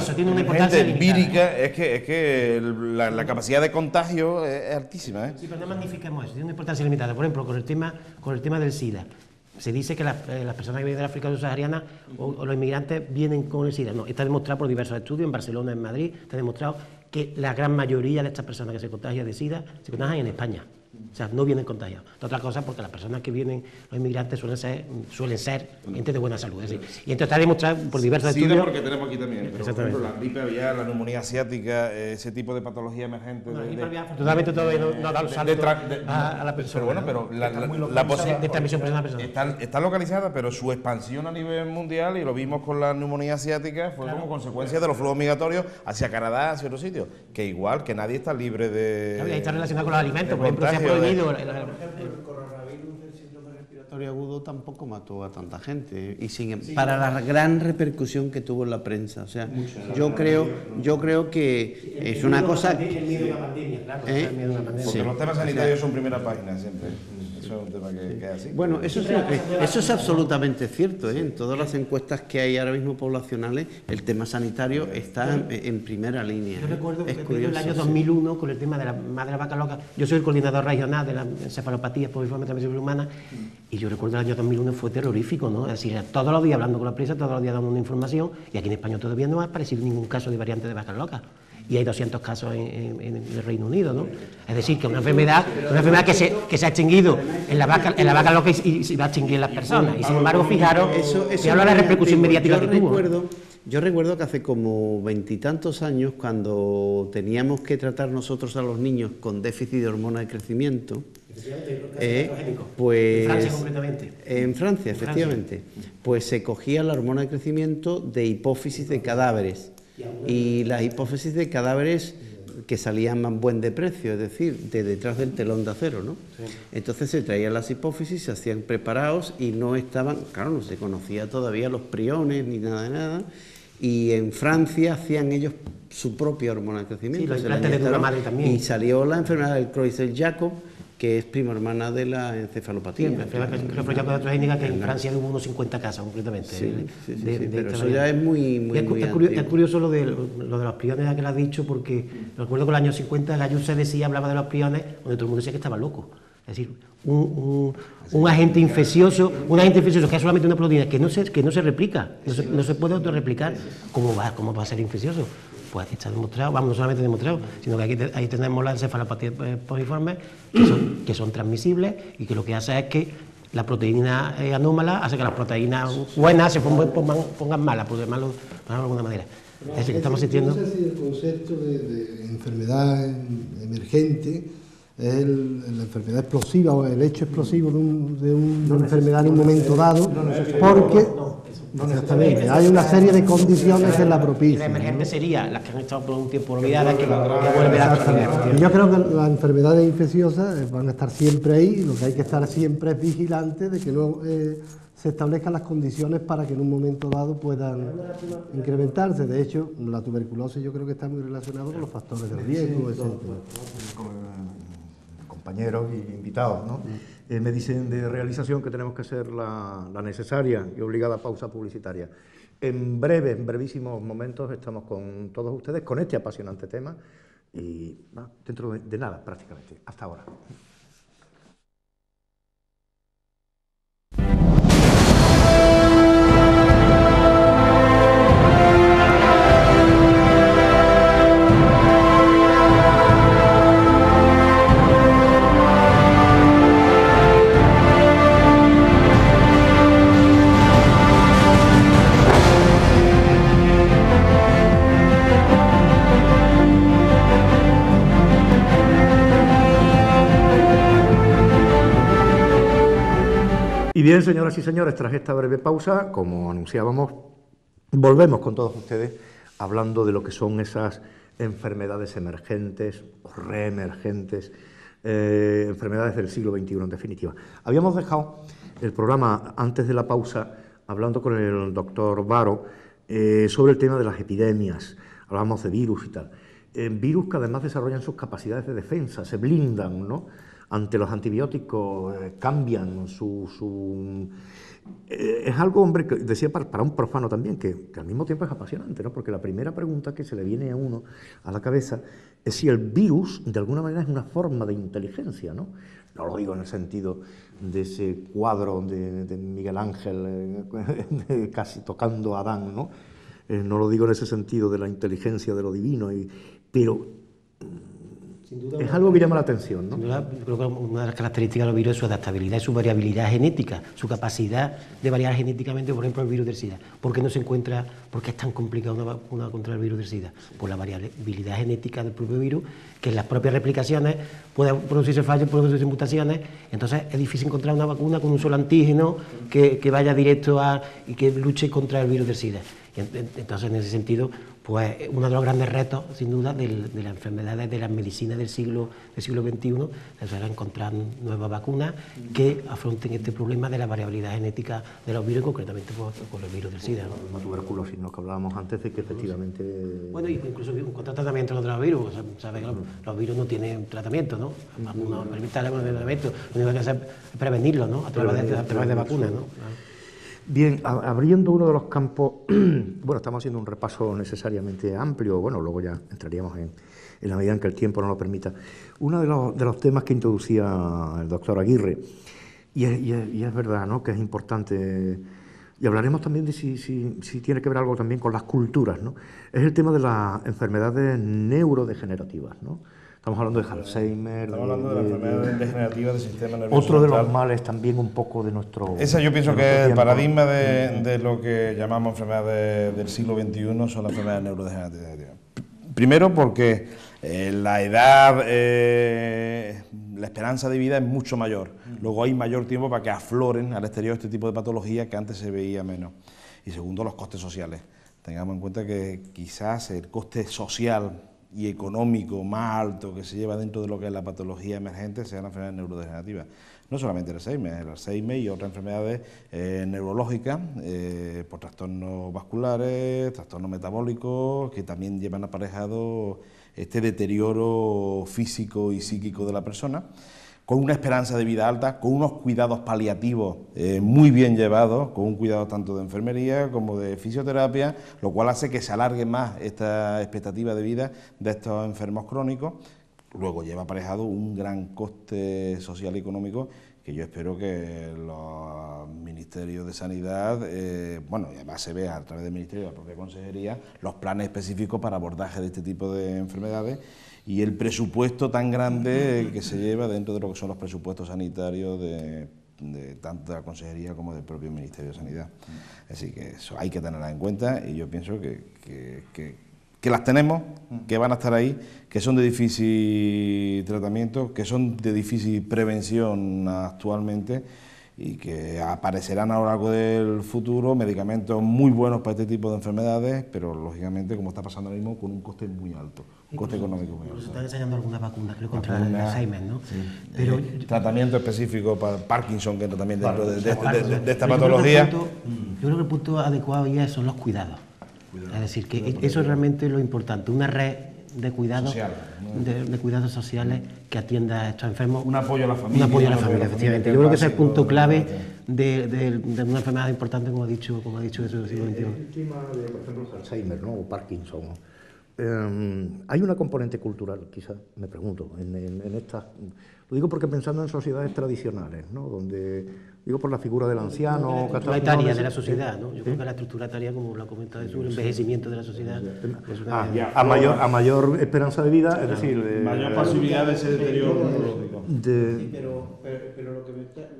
vírica, es que la capacidad de contagio es altísima, Sí, pero no magnifiquemos eso, tiene una importancia limitada. Por ejemplo, con el tema del SIDA. Se dice que las personas que vienen del África subsahariana o los inmigrantes vienen con el SIDA. No, está demostrado por diversos estudios, en Barcelona, en Madrid, está demostrado que la gran mayoría de estas personas que se contagian de SIDA se contagian en España. O sea, no vienen contagiados. De otra cosa, porque las personas que vienen, los inmigrantes, suelen ser gente de buena salud. Es decir, y entonces está demostrado por diversos estudios. Sí, porque tenemos aquí también. Pero, por ejemplo, la gripe aviar, la neumonía asiática, ese tipo de patología emergente. Afortunadamente todavía no da el salto a la persona. Pero bueno, la posibilidad de transmisión persona a persona. Está localizada, pero su expansión a nivel mundial, y lo vimos con la neumonía asiática, fue como consecuencia de los flujos migratorios hacia Canadá, hacia otros sitios. Que igual, que nadie está libre de. Claro, y ahí está relacionado con los alimentos, por ejemplo, se ha prohibido. El coronavirus del síndrome respiratorio agudo tampoco mató a tanta gente para la gran repercusión que tuvo en la prensa. O sea, yo creo que es una cosa. Porque los temas sanitarios son primera página siempre. Eso es un tema que es así. Bueno, eso es absolutamente cierto, En todas las encuestas que hay ahora mismo poblacionales, el tema sanitario está en primera línea. Yo recuerdo que en el año 2001, con el tema de la madre vaca loca, yo soy el coordinador regional de las encefalopatías por enfermedad de transmisión humana, y yo recuerdo el año 2001 fue terrorífico, ¿no? Es decir, todos los días hablando con la prensa, todos los días dando una información, y aquí en España todavía no ha aparecido ningún caso de variante de vacas locas. y hay 200 casos en el Reino Unido, ¿no? Es decir, que una enfermedad que se ha extinguido en la vaca loca y se va a extinguir en las personas. Y sin embargo, fijaros, que habla de la repercusión mediática que tuvo. Yo recuerdo que hace como 20 y tantos años, cuando teníamos que tratar nosotros a los niños con déficit de hormona de crecimiento, pues, en Francia concretamente. En Francia, efectivamente, pues se cogía la hormona de crecimiento de hipófisis de cadáveres, y las hipófisis de cadáveres que salían más buen de precio, es decir, de detrás del telón de acero, ¿no? Sí. Entonces se traían las hipófisis, se hacían preparados y no estaban, claro, no se conocía todavía los priones ni nada de nada, y en Francia hacían ellos su propia hormona de crecimiento. Sí, de dura madre también. Y salió la enfermedad del Creutzfeldt-Jakob, que es prima hermana de la encefalopatía. Sí, la enfermedad transgénica, que en Francia hubo unos 50 casos concretamente. Sí, pero eso ya es muy es curioso lo de los priones que lo has dicho, porque recuerdo que en los años 50 Gallo se decía, hablaba de los priones, donde todo el mundo decía que estaba loco. Es decir, un agente infeccioso que es solamente una proteína que no se replica, no se puede autorreplicar. ¿Cómo va a ser infeccioso? Pues está demostrado, no solamente demostrado, sino que ahí tenemos las encefalopatías poriformes que son transmisibles, y que lo que hace es que la proteína anómala hace que las proteínas buenas se pongan malas, por llamarlo de alguna manera. Es decir, que estamos sintiendo... No sé si el concepto de enfermedad emergente es la enfermedad explosiva o el hecho explosivo de una enfermedad en un momento dado, porque exactamente, hay una serie de condiciones que la propician. La emergente sería las que han estado por un tiempo olvidadas, que vuelven a actuar. Y yo creo que las enfermedades infecciosas van a estar siempre ahí, y lo que hay que estar siempre es vigilante de que no se establezcan las condiciones para que en un momento dado puedan incrementarse. De hecho, la tuberculosis yo creo que está muy relacionada con los factores de riesgo, etc. Compañeros y invitados, ¿no? Me dicen de realización que tenemos que hacer la necesaria y obligada pausa publicitaria. En brevísimos momentos estamos con todos ustedes con este apasionante tema y dentro de nada prácticamente. Hasta ahora. Y bien, señoras y señores, tras esta breve pausa, como anunciábamos, volvemos con todos ustedes hablando de lo que son esas enfermedades emergentes o reemergentes, enfermedades del siglo XXI en definitiva. Habíamos dejado el programa antes de la pausa hablando con el doctor Varo sobre el tema de las epidemias, hablábamos de virus y tal. Virus que además desarrollan sus capacidades de defensa, se blindan, ¿no?, ante los antibióticos, cambian es algo, hombre, que decía para un profano también, que al mismo tiempo es apasionante, ¿no? Porque la primera pregunta que se le viene a uno a la cabeza es si el virus, de alguna manera, es una forma de inteligencia, ¿no? No lo digo en el sentido de ese cuadro de Miguel Ángel casi tocando a Adán, ¿no? No lo digo en ese sentido de la inteligencia de lo divino, pero... es algo que llama la atención, ¿no? Sin duda, creo que una de las características de los virus es su adaptabilidad y su variabilidad genética, su capacidad de variar genéticamente, por ejemplo, el virus del SIDA. ¿Por qué no se encuentra, por qué es tan complicada una vacuna contra el virus del SIDA? Por la variabilidad genética del propio virus, que en las propias replicaciones pueden producirse fallos, pueden producirse mutaciones. Entonces es difícil encontrar una vacuna con un solo antígeno que vaya directo y que luche contra el virus del SIDA. Entonces, en ese sentido, pues uno de los grandes retos, sin duda, de las enfermedades de las medicinas del siglo XXI, es encontrar nuevas vacunas que afronten este problema de la variabilidad genética de los virus, concretamente con el virus del SIDA, ¿no? La tuberculosis, ¿no?, que hablábamos antes de que efectivamente... Bueno, incluso contra tratamiento contra los virus, o sea, sabe que los virus no tienen tratamiento, ¿no? No permiten el tratamiento, lo único que hacer es prevenirlo, ¿no?, a través de vacunas, ¿no? Bien, abriendo uno de los campos, bueno, estamos haciendo un repaso necesariamente amplio, bueno, luego ya entraríamos en la medida en que el tiempo nos lo permita. Uno de los temas que introducía el doctor Aguirre, y es verdad, ¿no?, que es importante y hablaremos también de si tiene que ver algo también con las culturas, ¿no? Es el tema de las enfermedades neurodegenerativas, ¿no? Estamos hablando de Alzheimer. Estamos hablando de las enfermedades degenerativas del sistema nervioso Otro de los central. males también un poco de nuestro... Esa yo pienso que es el paradigma de lo que llamamos enfermedades del siglo XXI, son las enfermedades neurodegenerativas. Primero porque la edad, la esperanza de vida es mucho mayor. Luego hay mayor tiempo para que afloren al exterior este tipo de patologías que antes se veía menos. Y segundo, los costes sociales. Tengamos en cuenta que quizás el coste social y económico más alto que se lleva dentro de lo que es la patología emergente sean las enfermedades neurodegenerativas. No solamente el Alzheimer y otras enfermedades neurológicas, por trastornos vasculares, trastornos metabólicos, que también llevan aparejado este deterioro físico y psíquico de la persona, con una esperanza de vida alta, con unos cuidados paliativos muy bien llevados, con un cuidado tanto de enfermería como de fisioterapia, lo cual hace que se alargue más esta expectativa de vida de estos enfermos crónicos. Luego lleva aparejado un gran coste social y económico que yo espero que los ministerios de Sanidad, bueno, y además se vea a través del Ministerio de la propia Consejería, los planes específicos para abordaje de este tipo de enfermedades y el presupuesto tan grande que se lleva dentro de lo que son los presupuestos sanitarios de tanto la Consejería como del propio Ministerio de Sanidad. Así que eso hay que tenerlo en cuenta y yo pienso que las tenemos, que van a estar ahí, que son de difícil tratamiento, que son de difícil prevención actualmente y que aparecerán a lo largo del futuro medicamentos muy buenos para este tipo de enfermedades, pero lógicamente, como está pasando ahora mismo, con un coste muy alto, un coste económico muy alto. Se están ensayando algunas vacunas, creo, contra el Alzheimer, ¿no? Sí. Pero tratamiento específico para Parkinson, que entra también dentro de esta patología. Yo creo que el punto adecuado ya son los cuidados. Es decir, que eso es realmente lo importante, una red de cuidados Social, de cuidados sociales que atienda a estos enfermos. Un apoyo a la familia. Un apoyo a la familia, efectivamente. Yo creo que ese es el punto clave de una enfermedad importante, como ha dicho eso del siglo XXI. El tema de, por ejemplo, Alzheimer, ¿no? O Parkinson. Hay una componente cultural, quizás, me pregunto, en estas... Lo digo porque pensando en sociedades tradicionales, ¿no? Donde, digo por la figura del anciano... La estructura etaria de la sociedad, ¿no? Yo creo que la estructura etaria, como lo ha comentado Jesús, el envejecimiento de la sociedad... a mayor esperanza de vida, es decir... mayor posibilidad de ese deterioro neurológico. Pero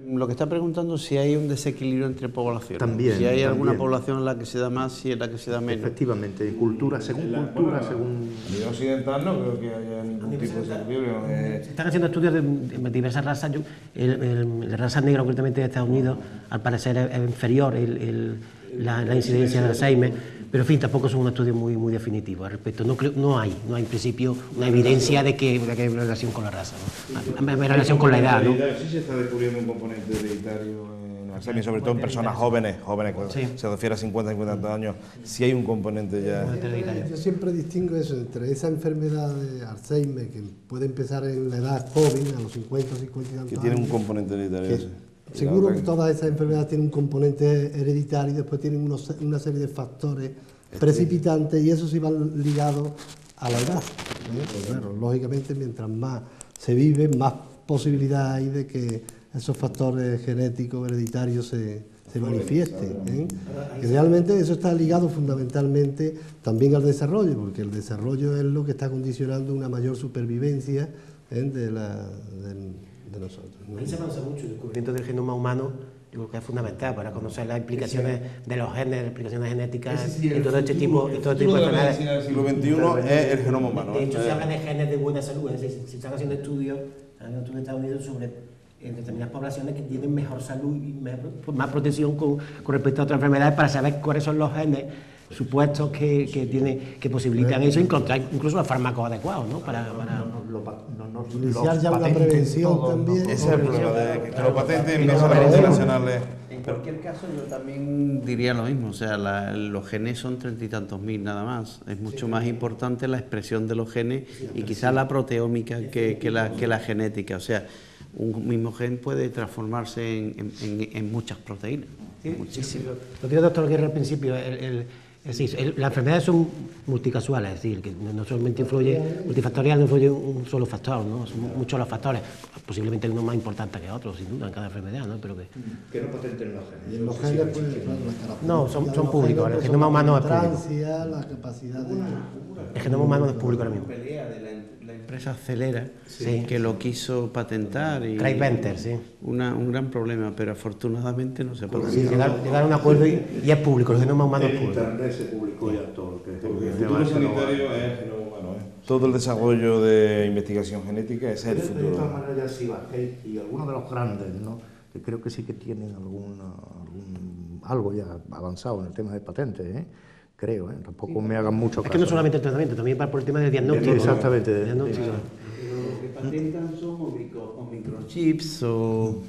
lo que está preguntando es si hay un desequilibrio entre poblaciones. También. Si hay alguna población en la que se da más y en la que se da menos. Efectivamente, cultura según cultura, según... A nivel occidental no creo que haya ningún tipo de desequilibrio. Se están haciendo estudios de diversas razas. La raza negra, concretamente de Estados Unidos, al parecer es inferior la incidencia de Alzheimer, pero en fin, tampoco son un estudio muy definitivo al respecto. No hay en principio una evidencia de que hay relación con la raza, ¿no? Hay relación con la edad, ¿no? Sí se está descubriendo un componente hereditario en Alzheimer, sobre todo en personas jóvenes cuando se refiere a 50 años, sí hay un componente ya. Yo siempre distingo eso entre esa enfermedad de Alzheimer que puede empezar en la edad joven, a los 50 y tantos años. Que tiene un componente hereditario. Seguro que todas esas enfermedades tienen un componente hereditario y después tienen una serie de factores precipitantes y eso sí va ligado a la edad. Pues claro, lógicamente, mientras más se vive, más posibilidad hay de que esos factores genéticos hereditarios se manifiesten. Y realmente eso está ligado fundamentalmente también al desarrollo, porque el desarrollo es lo que está condicionando una mayor supervivencia de nosotros, ¿no? Ahí se avanza mucho. El descubrimiento del genoma humano, yo creo que es fundamental para conocer las implicaciones de los genes, las implicaciones genéticas y todo este tipo de enfermedades. El siglo XXI es el genoma humano. De hecho, se habla de genes de buena salud, es decir, se están haciendo estudios en Estados Unidos sobre determinadas poblaciones que tienen mejor salud y más protección con respecto a otras enfermedades para saber cuáles son los genes supuestos que posibilitan eso, encontrar incluso los fármacos adecuados, ¿no? Para iniciar ya una prevención también. Ese es el problema, de que los patentes empiezan a ser internacionales. En cualquier caso, yo también diría lo mismo, o sea, los genes son 30 y tantos mil nada más. Es mucho más importante la expresión de los genes y quizás la proteómica que la genética. O sea, un mismo gen puede transformarse en muchas proteínas, muchísimas. Lo que dijo el doctor Guerra al principio, Es decir, las enfermedades son multicasuales, es decir, que no solamente influye, multifactorial no influye un solo factor, ¿no? Son muchos los factores, posiblemente uno más importante que otro, sin duda, en cada enfermedad, ¿no? Pero que no patenten los genes. Y en los genes, pues, claro, las características no, son públicos, de los el genoma humano es público. transferencia, la capacidad de... El genoma humano es público ahora mismo. Pelea de la empresa Celera, Sí. que lo quiso patentar. Y Craig Venter, sí. un gran problema, pero afortunadamente no se puede. Sí, llegar a un acuerdo y es público, el genoma humano es En público. internet se publicó ya todo lo que es Porque el futuro sanitario es el genoma humano. Todo el desarrollo de investigación genética ese es el De futuro. todas maneras, ya sí bajé, y algunos de los grandes, ¿no? Que creo que sí que tienen algo ya avanzado en el tema de patentes, ¿eh? Creo, ¿eh? Tampoco me hagan mucho caso. Es que no solamente el tratamiento, también por el tema del diagnóstico. Exactamente. ¿no? Diagnóstico. Lo que patentan son o microchips o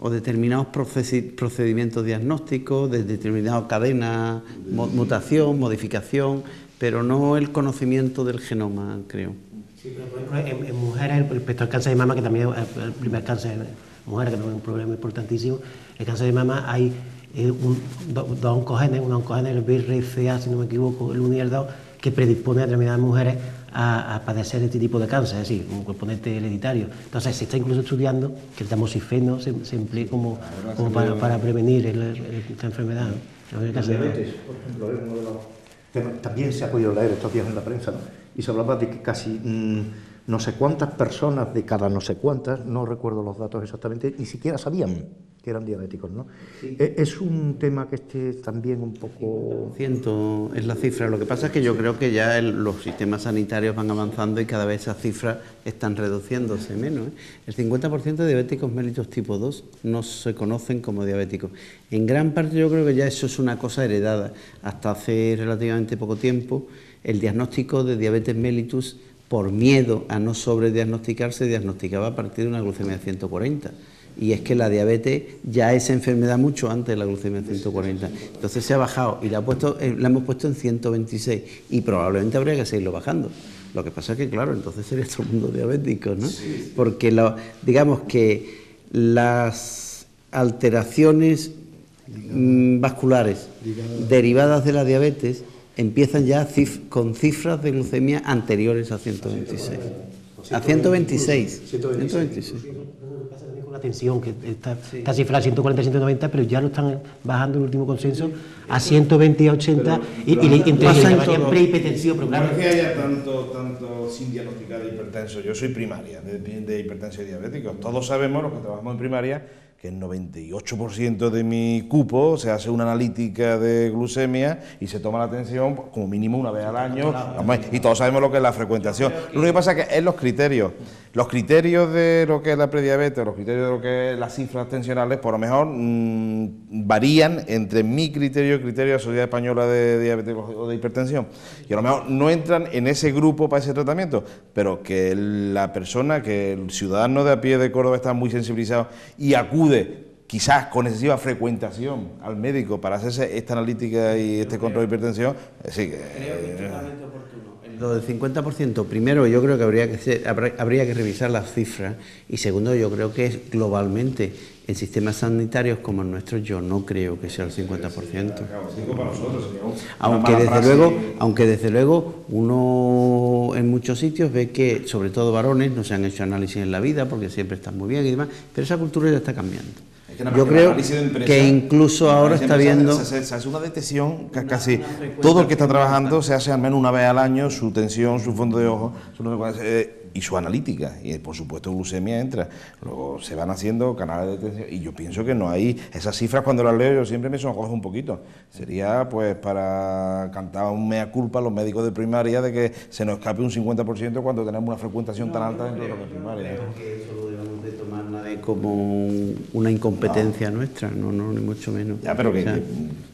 determinados procedimientos diagnósticos de determinadas cadenas, mutación, modificación, pero no el conocimiento del genoma, creo. Sí, pero por ejemplo, en mujeres, respecto al cáncer de mama, que también es el primer cáncer en mujeres, que es un problema importantísimo, el cáncer de mama hay dos oncogenes, un oncogene, el BRCA, si no me equivoco, el 1 y el 2, que predispone a determinadas mujeres a padecer este tipo de cáncer, es decir, un componente hereditario. Entonces se está incluso estudiando que el tamoxifeno se emplee como para prevenir esta enfermedad, ¿no? La diabetes, por ejemplo, es uno de los temas. También se ha podido leer estos días en la prensa, ¿no? Y se hablaba de que casi no sé cuántas personas de cada no sé cuántas, no recuerdo los datos exactamente, ni siquiera sabían que eran diabéticos, ¿no? Sí. Es un tema que también un poco... 50% es la cifra. Lo que pasa es que yo creo que ya los sistemas sanitarios van avanzando y cada vez esas cifras están reduciéndose menos, ¿eh? El 50% de diabéticos mellitus tipo 2 no se conocen como diabéticos. En gran parte yo creo que ya eso es una cosa heredada. Hasta hace relativamente poco tiempo el diagnóstico de diabetes mellitus, por miedo a no sobrediagnosticarse, diagnosticaba a partir de una glucemia de 140. Y es que la diabetes ya es enfermedad mucho antes de la glucemia de 140. Entonces se ha bajado y la hemos puesto en 126 y probablemente habría que seguirlo bajando. Lo que pasa es que, claro, entonces sería todo el mundo diabético, ¿no? Sí. Porque digamos que las alteraciones vasculares derivadas de la diabetes empiezan ya con cifras de glucemia anteriores a 126. A 126. 126. La tensión, que está cifrada a 140, 190, pero ya lo están bajando en el último consenso a 120 y 80, y llamarían prehipertensivo. Pero claro, no es que haya tanto sin diagnosticar de hipertenso. Yo soy primaria de hipertensión y diabéticos. Todos sabemos, los que trabajamos en primaria, que el 98% de mi cupo se hace una analítica de glucemia y se toma la tensión como mínimo una vez al año, y todos sabemos lo que es la frecuentación. Lo único que pasa es que es los criterios de lo que es la prediabetes, los criterios de lo que es las cifras tensionales, por lo mejor varían entre mi criterio y el criterio de la Sociedad Española de Diabetes o de Hipertensión, y a lo mejor no entran en ese grupo para ese tratamiento, pero que la persona, que el ciudadano de a pie de Córdoba está muy sensibilizado y acude quizás con excesiva frecuentación al médico para hacerse esta analítica y este control de hipertensión, sí que... Creo que es totalmente oportuno. Lo del 50%, primero yo creo que habría que revisar las cifras, y segundo yo creo que es globalmente en sistemas sanitarios como el nuestro, yo no creo que sea el 50%. Aunque desde luego uno en muchos sitios ve que, sobre todo varones, no se han hecho análisis en la vida porque siempre están muy bien y demás, pero esa cultura ya está cambiando. Yo creo que incluso ahora está viendo... Se hace una detección, casi todo el que está trabajando se hace al menos una vez al año su tensión, su fondo de ojo y su analítica, y por supuesto glucemia entra. Luego se van haciendo canales de tensión y yo pienso que no hay esas cifras. Cuando las leo yo siempre me sonrojo un poquito. Sería pues para cantar un mea culpa a los médicos de primaria de que se nos escape un 50% cuando tenemos una frecuentación tan alta dentro de los de primaria. Como una incompetencia nuestra, no, ni mucho menos. Ya, pero que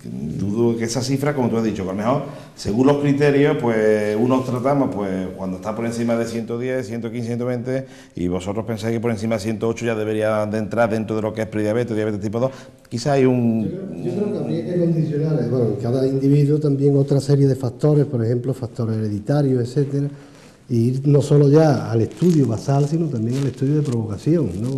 dudo que esa cifra, como tú has dicho, que a lo mejor, según los criterios, pues unos tratamos pues cuando está por encima de 110, 115, 120, y vosotros pensáis que por encima de 108 ya debería de entrar dentro de lo que es prediabetes, diabetes tipo 2, quizás hay un... Yo creo que habría que condicionar, bueno, en cada individuo también otra serie de factores, por ejemplo, factores hereditarios, etcétera, y ir no solo ya al estudio basal, sino también al estudio de provocación, ¿no?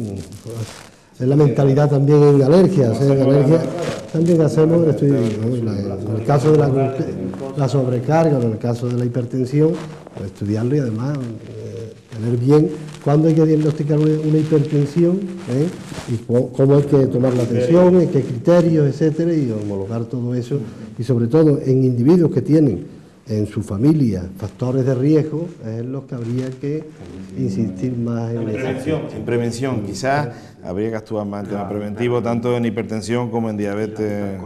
Es la mentalidad también en alergias. En alergias también hacemos, en el caso de la sobrecarga, o en el caso de la hipertensión, pues estudiarlo y además tener bien cuándo hay que diagnosticar una hipertensión, y cómo hay que tomar la atención, en qué criterios, etcétera, y homologar todo eso, y sobre todo en individuos que tienen en su familia factores de riesgo, es en los que habría que insistir más en prevención. Quizás habría que actuar más en tema preventivo, tanto en hipertensión como en diabetes.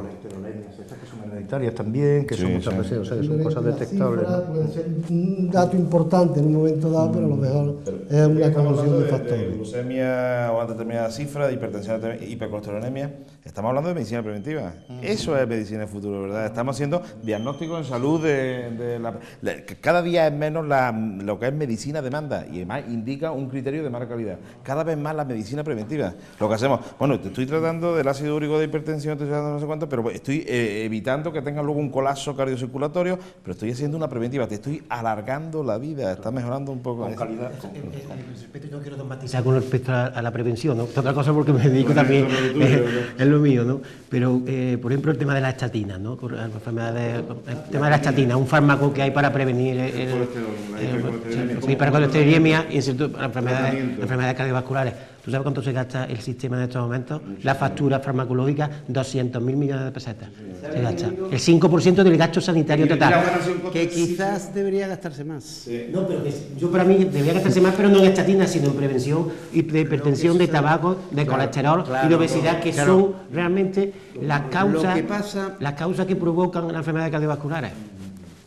Estas que son hereditarias también, que son muchas veces, o sea, que son cosas detectables, ¿no? Puede ser un dato importante en un momento dado, pero a lo mejor es una conjunción de factores. Glucemia o una determinada cifra, de hipertensión, hipercolesterolemia. Estamos hablando de medicina preventiva. Eso es medicina del futuro, ¿verdad? Estamos haciendo diagnósticos en salud cada día es menos lo que es medicina demanda, y además indica un criterio de mala calidad. Cada vez más la medicina preventiva. Lo que hacemos, bueno, te estoy tratando del ácido úrico de hipertensión, te estoy tratando no sé cuánto, pero estoy evitando que tengas luego un colapso cardiocirculatorio, pero estoy haciendo una preventiva, te estoy alargando la vida, está mejorando un poco. Con calidad. Yo quiero dogmatizar con respecto a la prevención, ¿no? Otra cosa porque me dedico también, es lo mío, ¿no? Pero, por ejemplo, el tema de la estatina, ¿no? El tema de la estatina, un fármaco que hay para prevenir la hipercolesterolemia y enfermedades cardiovasculares. ¿Tú sabes cuánto se gasta el sistema en estos momentos? La factura farmacológica, 200.000 millones de pesetas. Se gasta. El 5% del gasto sanitario total. Que quizás debería gastarse más. Sí. No, pero yo para mí debería gastarse más, pero no en estatina, sino en prevención y de hipertensión, de tabaco, de colesterol y de obesidad, que son realmente las causas que provocan las enfermedades cardiovasculares.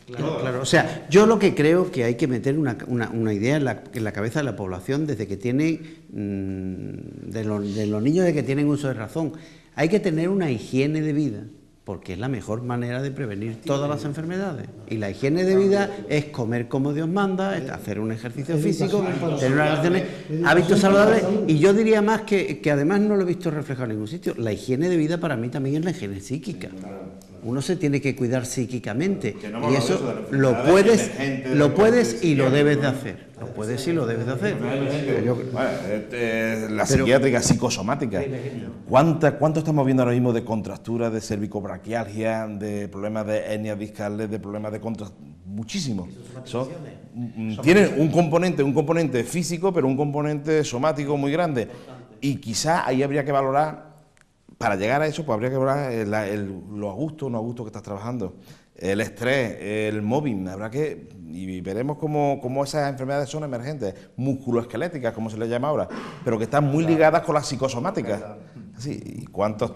Claro, o sea, yo lo que creo que hay que meter una idea en la cabeza de la población desde que tienen, de los niños de que tienen uso de razón. Hay que tener una higiene de vida, porque es la mejor manera de prevenir todas las enfermedades. Y la higiene de vida es comer como Dios manda, es hacer un ejercicio físico, tener hábitos saludables. Y yo diría más que además no lo he visto reflejado en ningún sitio. La higiene de vida para mí también es la higiene psíquica. Uno se tiene que cuidar psíquicamente, y eso lo puedes y lo debes de hacer. Lo puedes y lo debes de hacer. La psiquiátrica, psicosomática. ¿Cuánto estamos viendo ahora mismo de contracturas, de cervicobraquialgia, de problemas de hernias discales, de problemas de muchísimo? Tienen un componente físico, pero un componente somático muy grande. Y quizás ahí habría que valorar. Para llegar a eso, pues habría que valorar lo a gusto o no a gusto que estás trabajando, el estrés, el mobbing, y veremos cómo esas enfermedades son emergentes, musculoesqueléticas, como se les llama ahora, pero que están muy ligadas con las psicosomáticas. Sí, y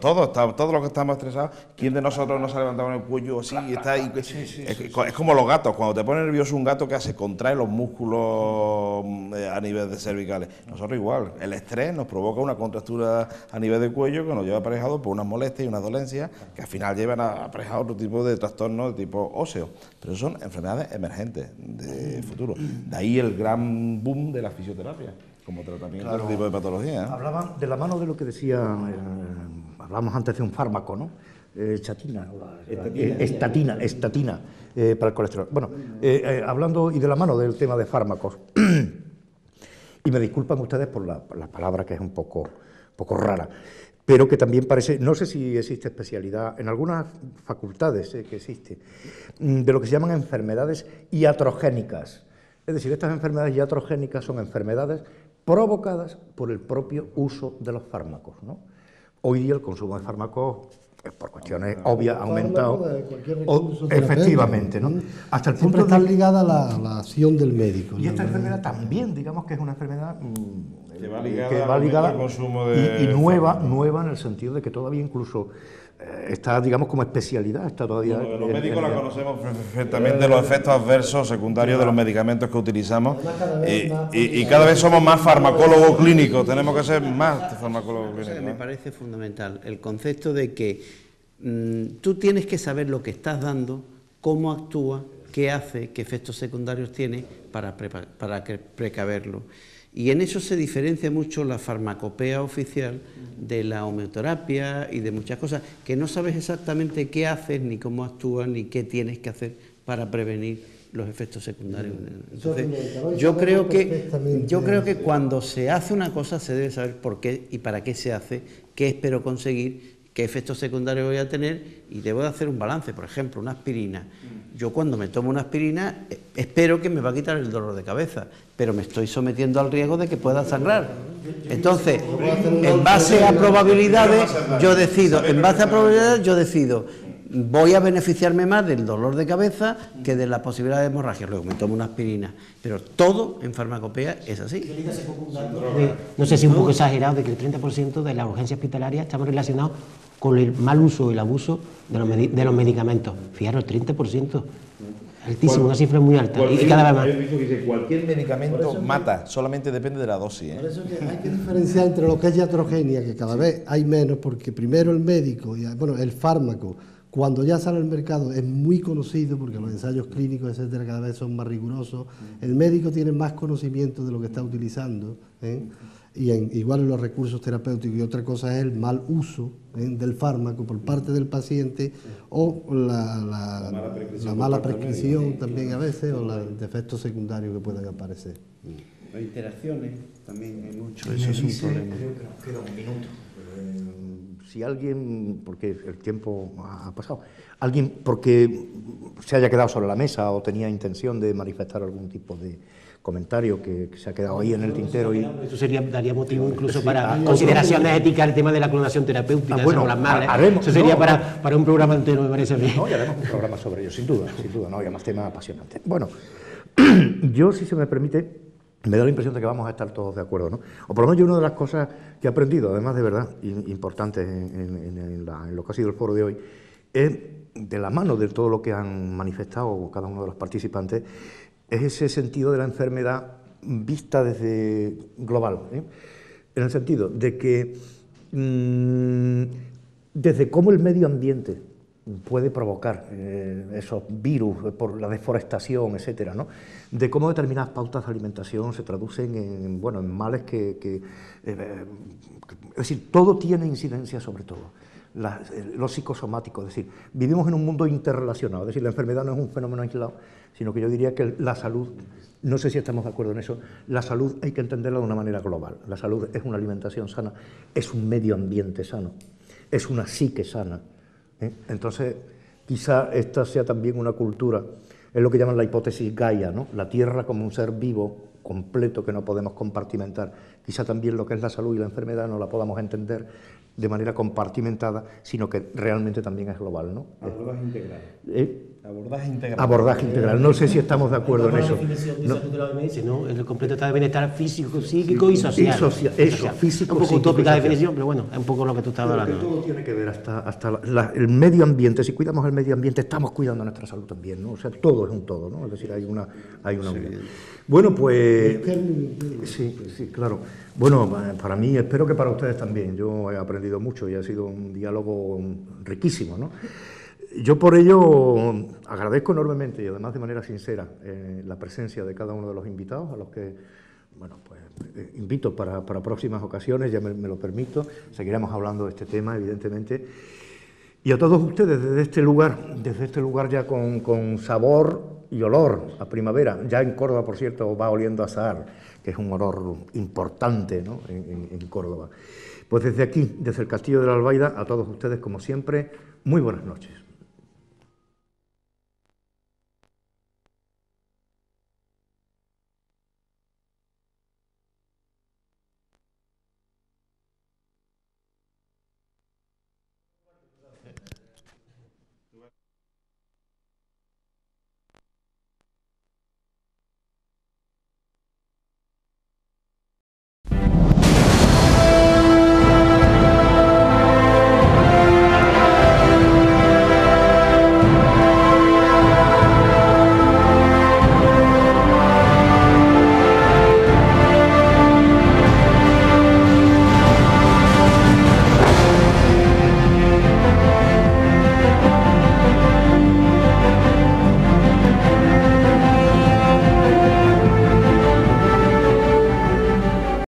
todos los que estamos estresados, ¿quién de nosotros no se ha levantado en el cuello así y está ahí? Es como los gatos, cuando te pone nervioso un gato, ¿qué hace? Contrae los músculos a nivel de cervicales. Nosotros igual, el estrés nos provoca una contractura a nivel de cuello que nos lleva aparejado por unas molestias y unas dolencias que al final llevan aparejado otro tipo de trastornos de tipo óseo. Pero son enfermedades emergentes de futuro. De ahí el gran boom de la fisioterapia como tratamiento de este tipo de patologías. Hablaban de la mano de lo que decía, hablamos antes de un fármaco, ¿no? Estatina para el colesterol. Bueno, hablando y de la mano del tema de fármacos, y me disculpan ustedes por la palabra que es un poco rara, pero que también parece, no sé si existe especialidad, en algunas facultades que existe, de lo que se llaman enfermedades iatrogénicas. Es decir, estas enfermedades iatrogénicas son enfermedades provocadas por el propio uso de los fármacos, ¿no? Hoy día el consumo de fármacos, por cuestiones obvias, ha aumentado. Efectivamente, ¿no? Hasta el punto siempre está ligada a la acción del médico. Y esta enfermedad también, digamos que es una enfermedad que va ligada al consumo de... y nueva en el sentido de que todavía incluso está, digamos, como especialidad. Está todavía los médicos la conocemos perfectamente, los efectos adversos secundarios de los medicamentos que utilizamos, y cada vez somos más farmacólogos clínicos, tenemos que ser más farmacólogos clínicos. Me parece fundamental el concepto de que tú tienes que saber lo que estás dando, cómo actúa, qué hace, qué efectos secundarios tiene para precaverlo. Y en eso se diferencia mucho la farmacopea oficial de la homeoterapia y de muchas cosas, que no sabes exactamente qué haces, ni cómo actúas, ni qué tienes que hacer para prevenir los efectos secundarios. Entonces, yo creo que cuando se hace una cosa se debe saber por qué y para qué se hace, qué espero conseguir, qué efectos secundarios voy a tener, y debo de hacer un balance. Por ejemplo, una aspirina. Yo cuando me tomo una aspirina espero que me va a quitar el dolor de cabeza, pero me estoy sometiendo al riesgo de que pueda sangrar. Entonces, en base a probabilidades, yo decido, voy a beneficiarme más del dolor de cabeza que de la posibilidad de hemorragia. Luego me tomo una aspirina, pero todo en farmacopea es así. No sé si un poco exagerado, de que el 30% de las urgencias hospitalarias estamos relacionados con el mal uso y el abuso de los medicamentos. Fijaros, el 30%. Altísimo, una cifra muy alta. Y cada vez más. Cualquier medicamento mata, solamente depende de la dosis. Por eso que hay que diferenciar entre lo que es iatrogenia, que cada vez hay menos, porque primero el médico, el fármaco, cuando ya sale al mercado es muy conocido, porque los ensayos clínicos, etcétera, cada vez son más rigurosos. El médico tiene más conocimiento de lo que está utilizando, y igual en los recursos terapéuticos. Y otra cosa es el mal uso del fármaco por parte del paciente, o la mala prescripción también a veces, o los efectos secundarios que puedan aparecer. Las interacciones también hay mucho, eso es un problema. Creo que nos queda un minuto. Si alguien, porque el tiempo ha pasado, alguien porque se haya quedado sobre la mesa o tenía intención de manifestar algún tipo de comentario que se ha quedado ahí en el tintero. Eso daría motivo incluso para consideraciones éticas, el tema de la clonación terapéutica, eso sería para un programa entero, me parece a mí. No, ya haremos un programa sobre ello, sin duda, no, y además tema apasionante. Bueno, yo, si se me permite, me da la impresión de que vamos a estar todos de acuerdo, ¿no? O por lo menos una de las cosas que he aprendido, además de verdad, importantes en lo que ha sido el foro de hoy, es, de la mano de todo lo que han manifestado cada uno de los participantes, es ese sentido de la enfermedad vista desde global, en el sentido de que desde cómo el medio ambiente puede provocar esos virus por la deforestación, etcétera, ¿no? De cómo determinadas pautas de alimentación se traducen en males es decir, todo tiene incidencia sobre todo. Lo psicosomático, es decir, vivimos en un mundo interrelacionado, es decir, la enfermedad no es un fenómeno aislado, sino que yo diría que la salud, no sé si estamos de acuerdo en eso, la salud hay que entenderla de una manera global. La salud es una alimentación sana, es un medio ambiente sano, es una psique sana. Entonces, quizá esta sea también una cultura, es lo que llaman la hipótesis Gaia, ¿no? La Tierra como un ser vivo, completo, que no podemos compartimentar. Quizá también lo que es la salud y la enfermedad no la podamos entender de manera compartimentada, sino que realmente también es global, ¿no? Abordaje integral. Abordaje integral. Abordaje integral. No sé si estamos de acuerdo en eso. El completo estado de bienestar físico, psíquico y social. Eso, físico, un poco psíquico, utópica social. definición, pero bueno, es un poco lo que tú estabas hablando. Todo tiene que ver hasta el medio ambiente. Si cuidamos el medio ambiente, estamos cuidando nuestra salud también, ¿no? O sea, todo es un todo, ¿no? Es decir, hay una unión. Bueno, pues... Sí, claro. Bueno, para mí, espero que para ustedes también. Yo he aprendido mucho y ha sido un diálogo riquísimo, ¿no? Yo por ello agradezco enormemente y además de manera sincera la presencia de cada uno de los invitados, a los que, bueno, pues invito para próximas ocasiones, ya me lo permito, seguiremos hablando de este tema, evidentemente. Y a todos ustedes desde este lugar ya con sabor y olor a primavera. Ya en Córdoba, por cierto, va oliendo a azahar, que es un olor importante, ¿no? en Córdoba. Pues desde aquí, desde el Castillo de la Albaida, a todos ustedes, como siempre, muy buenas noches.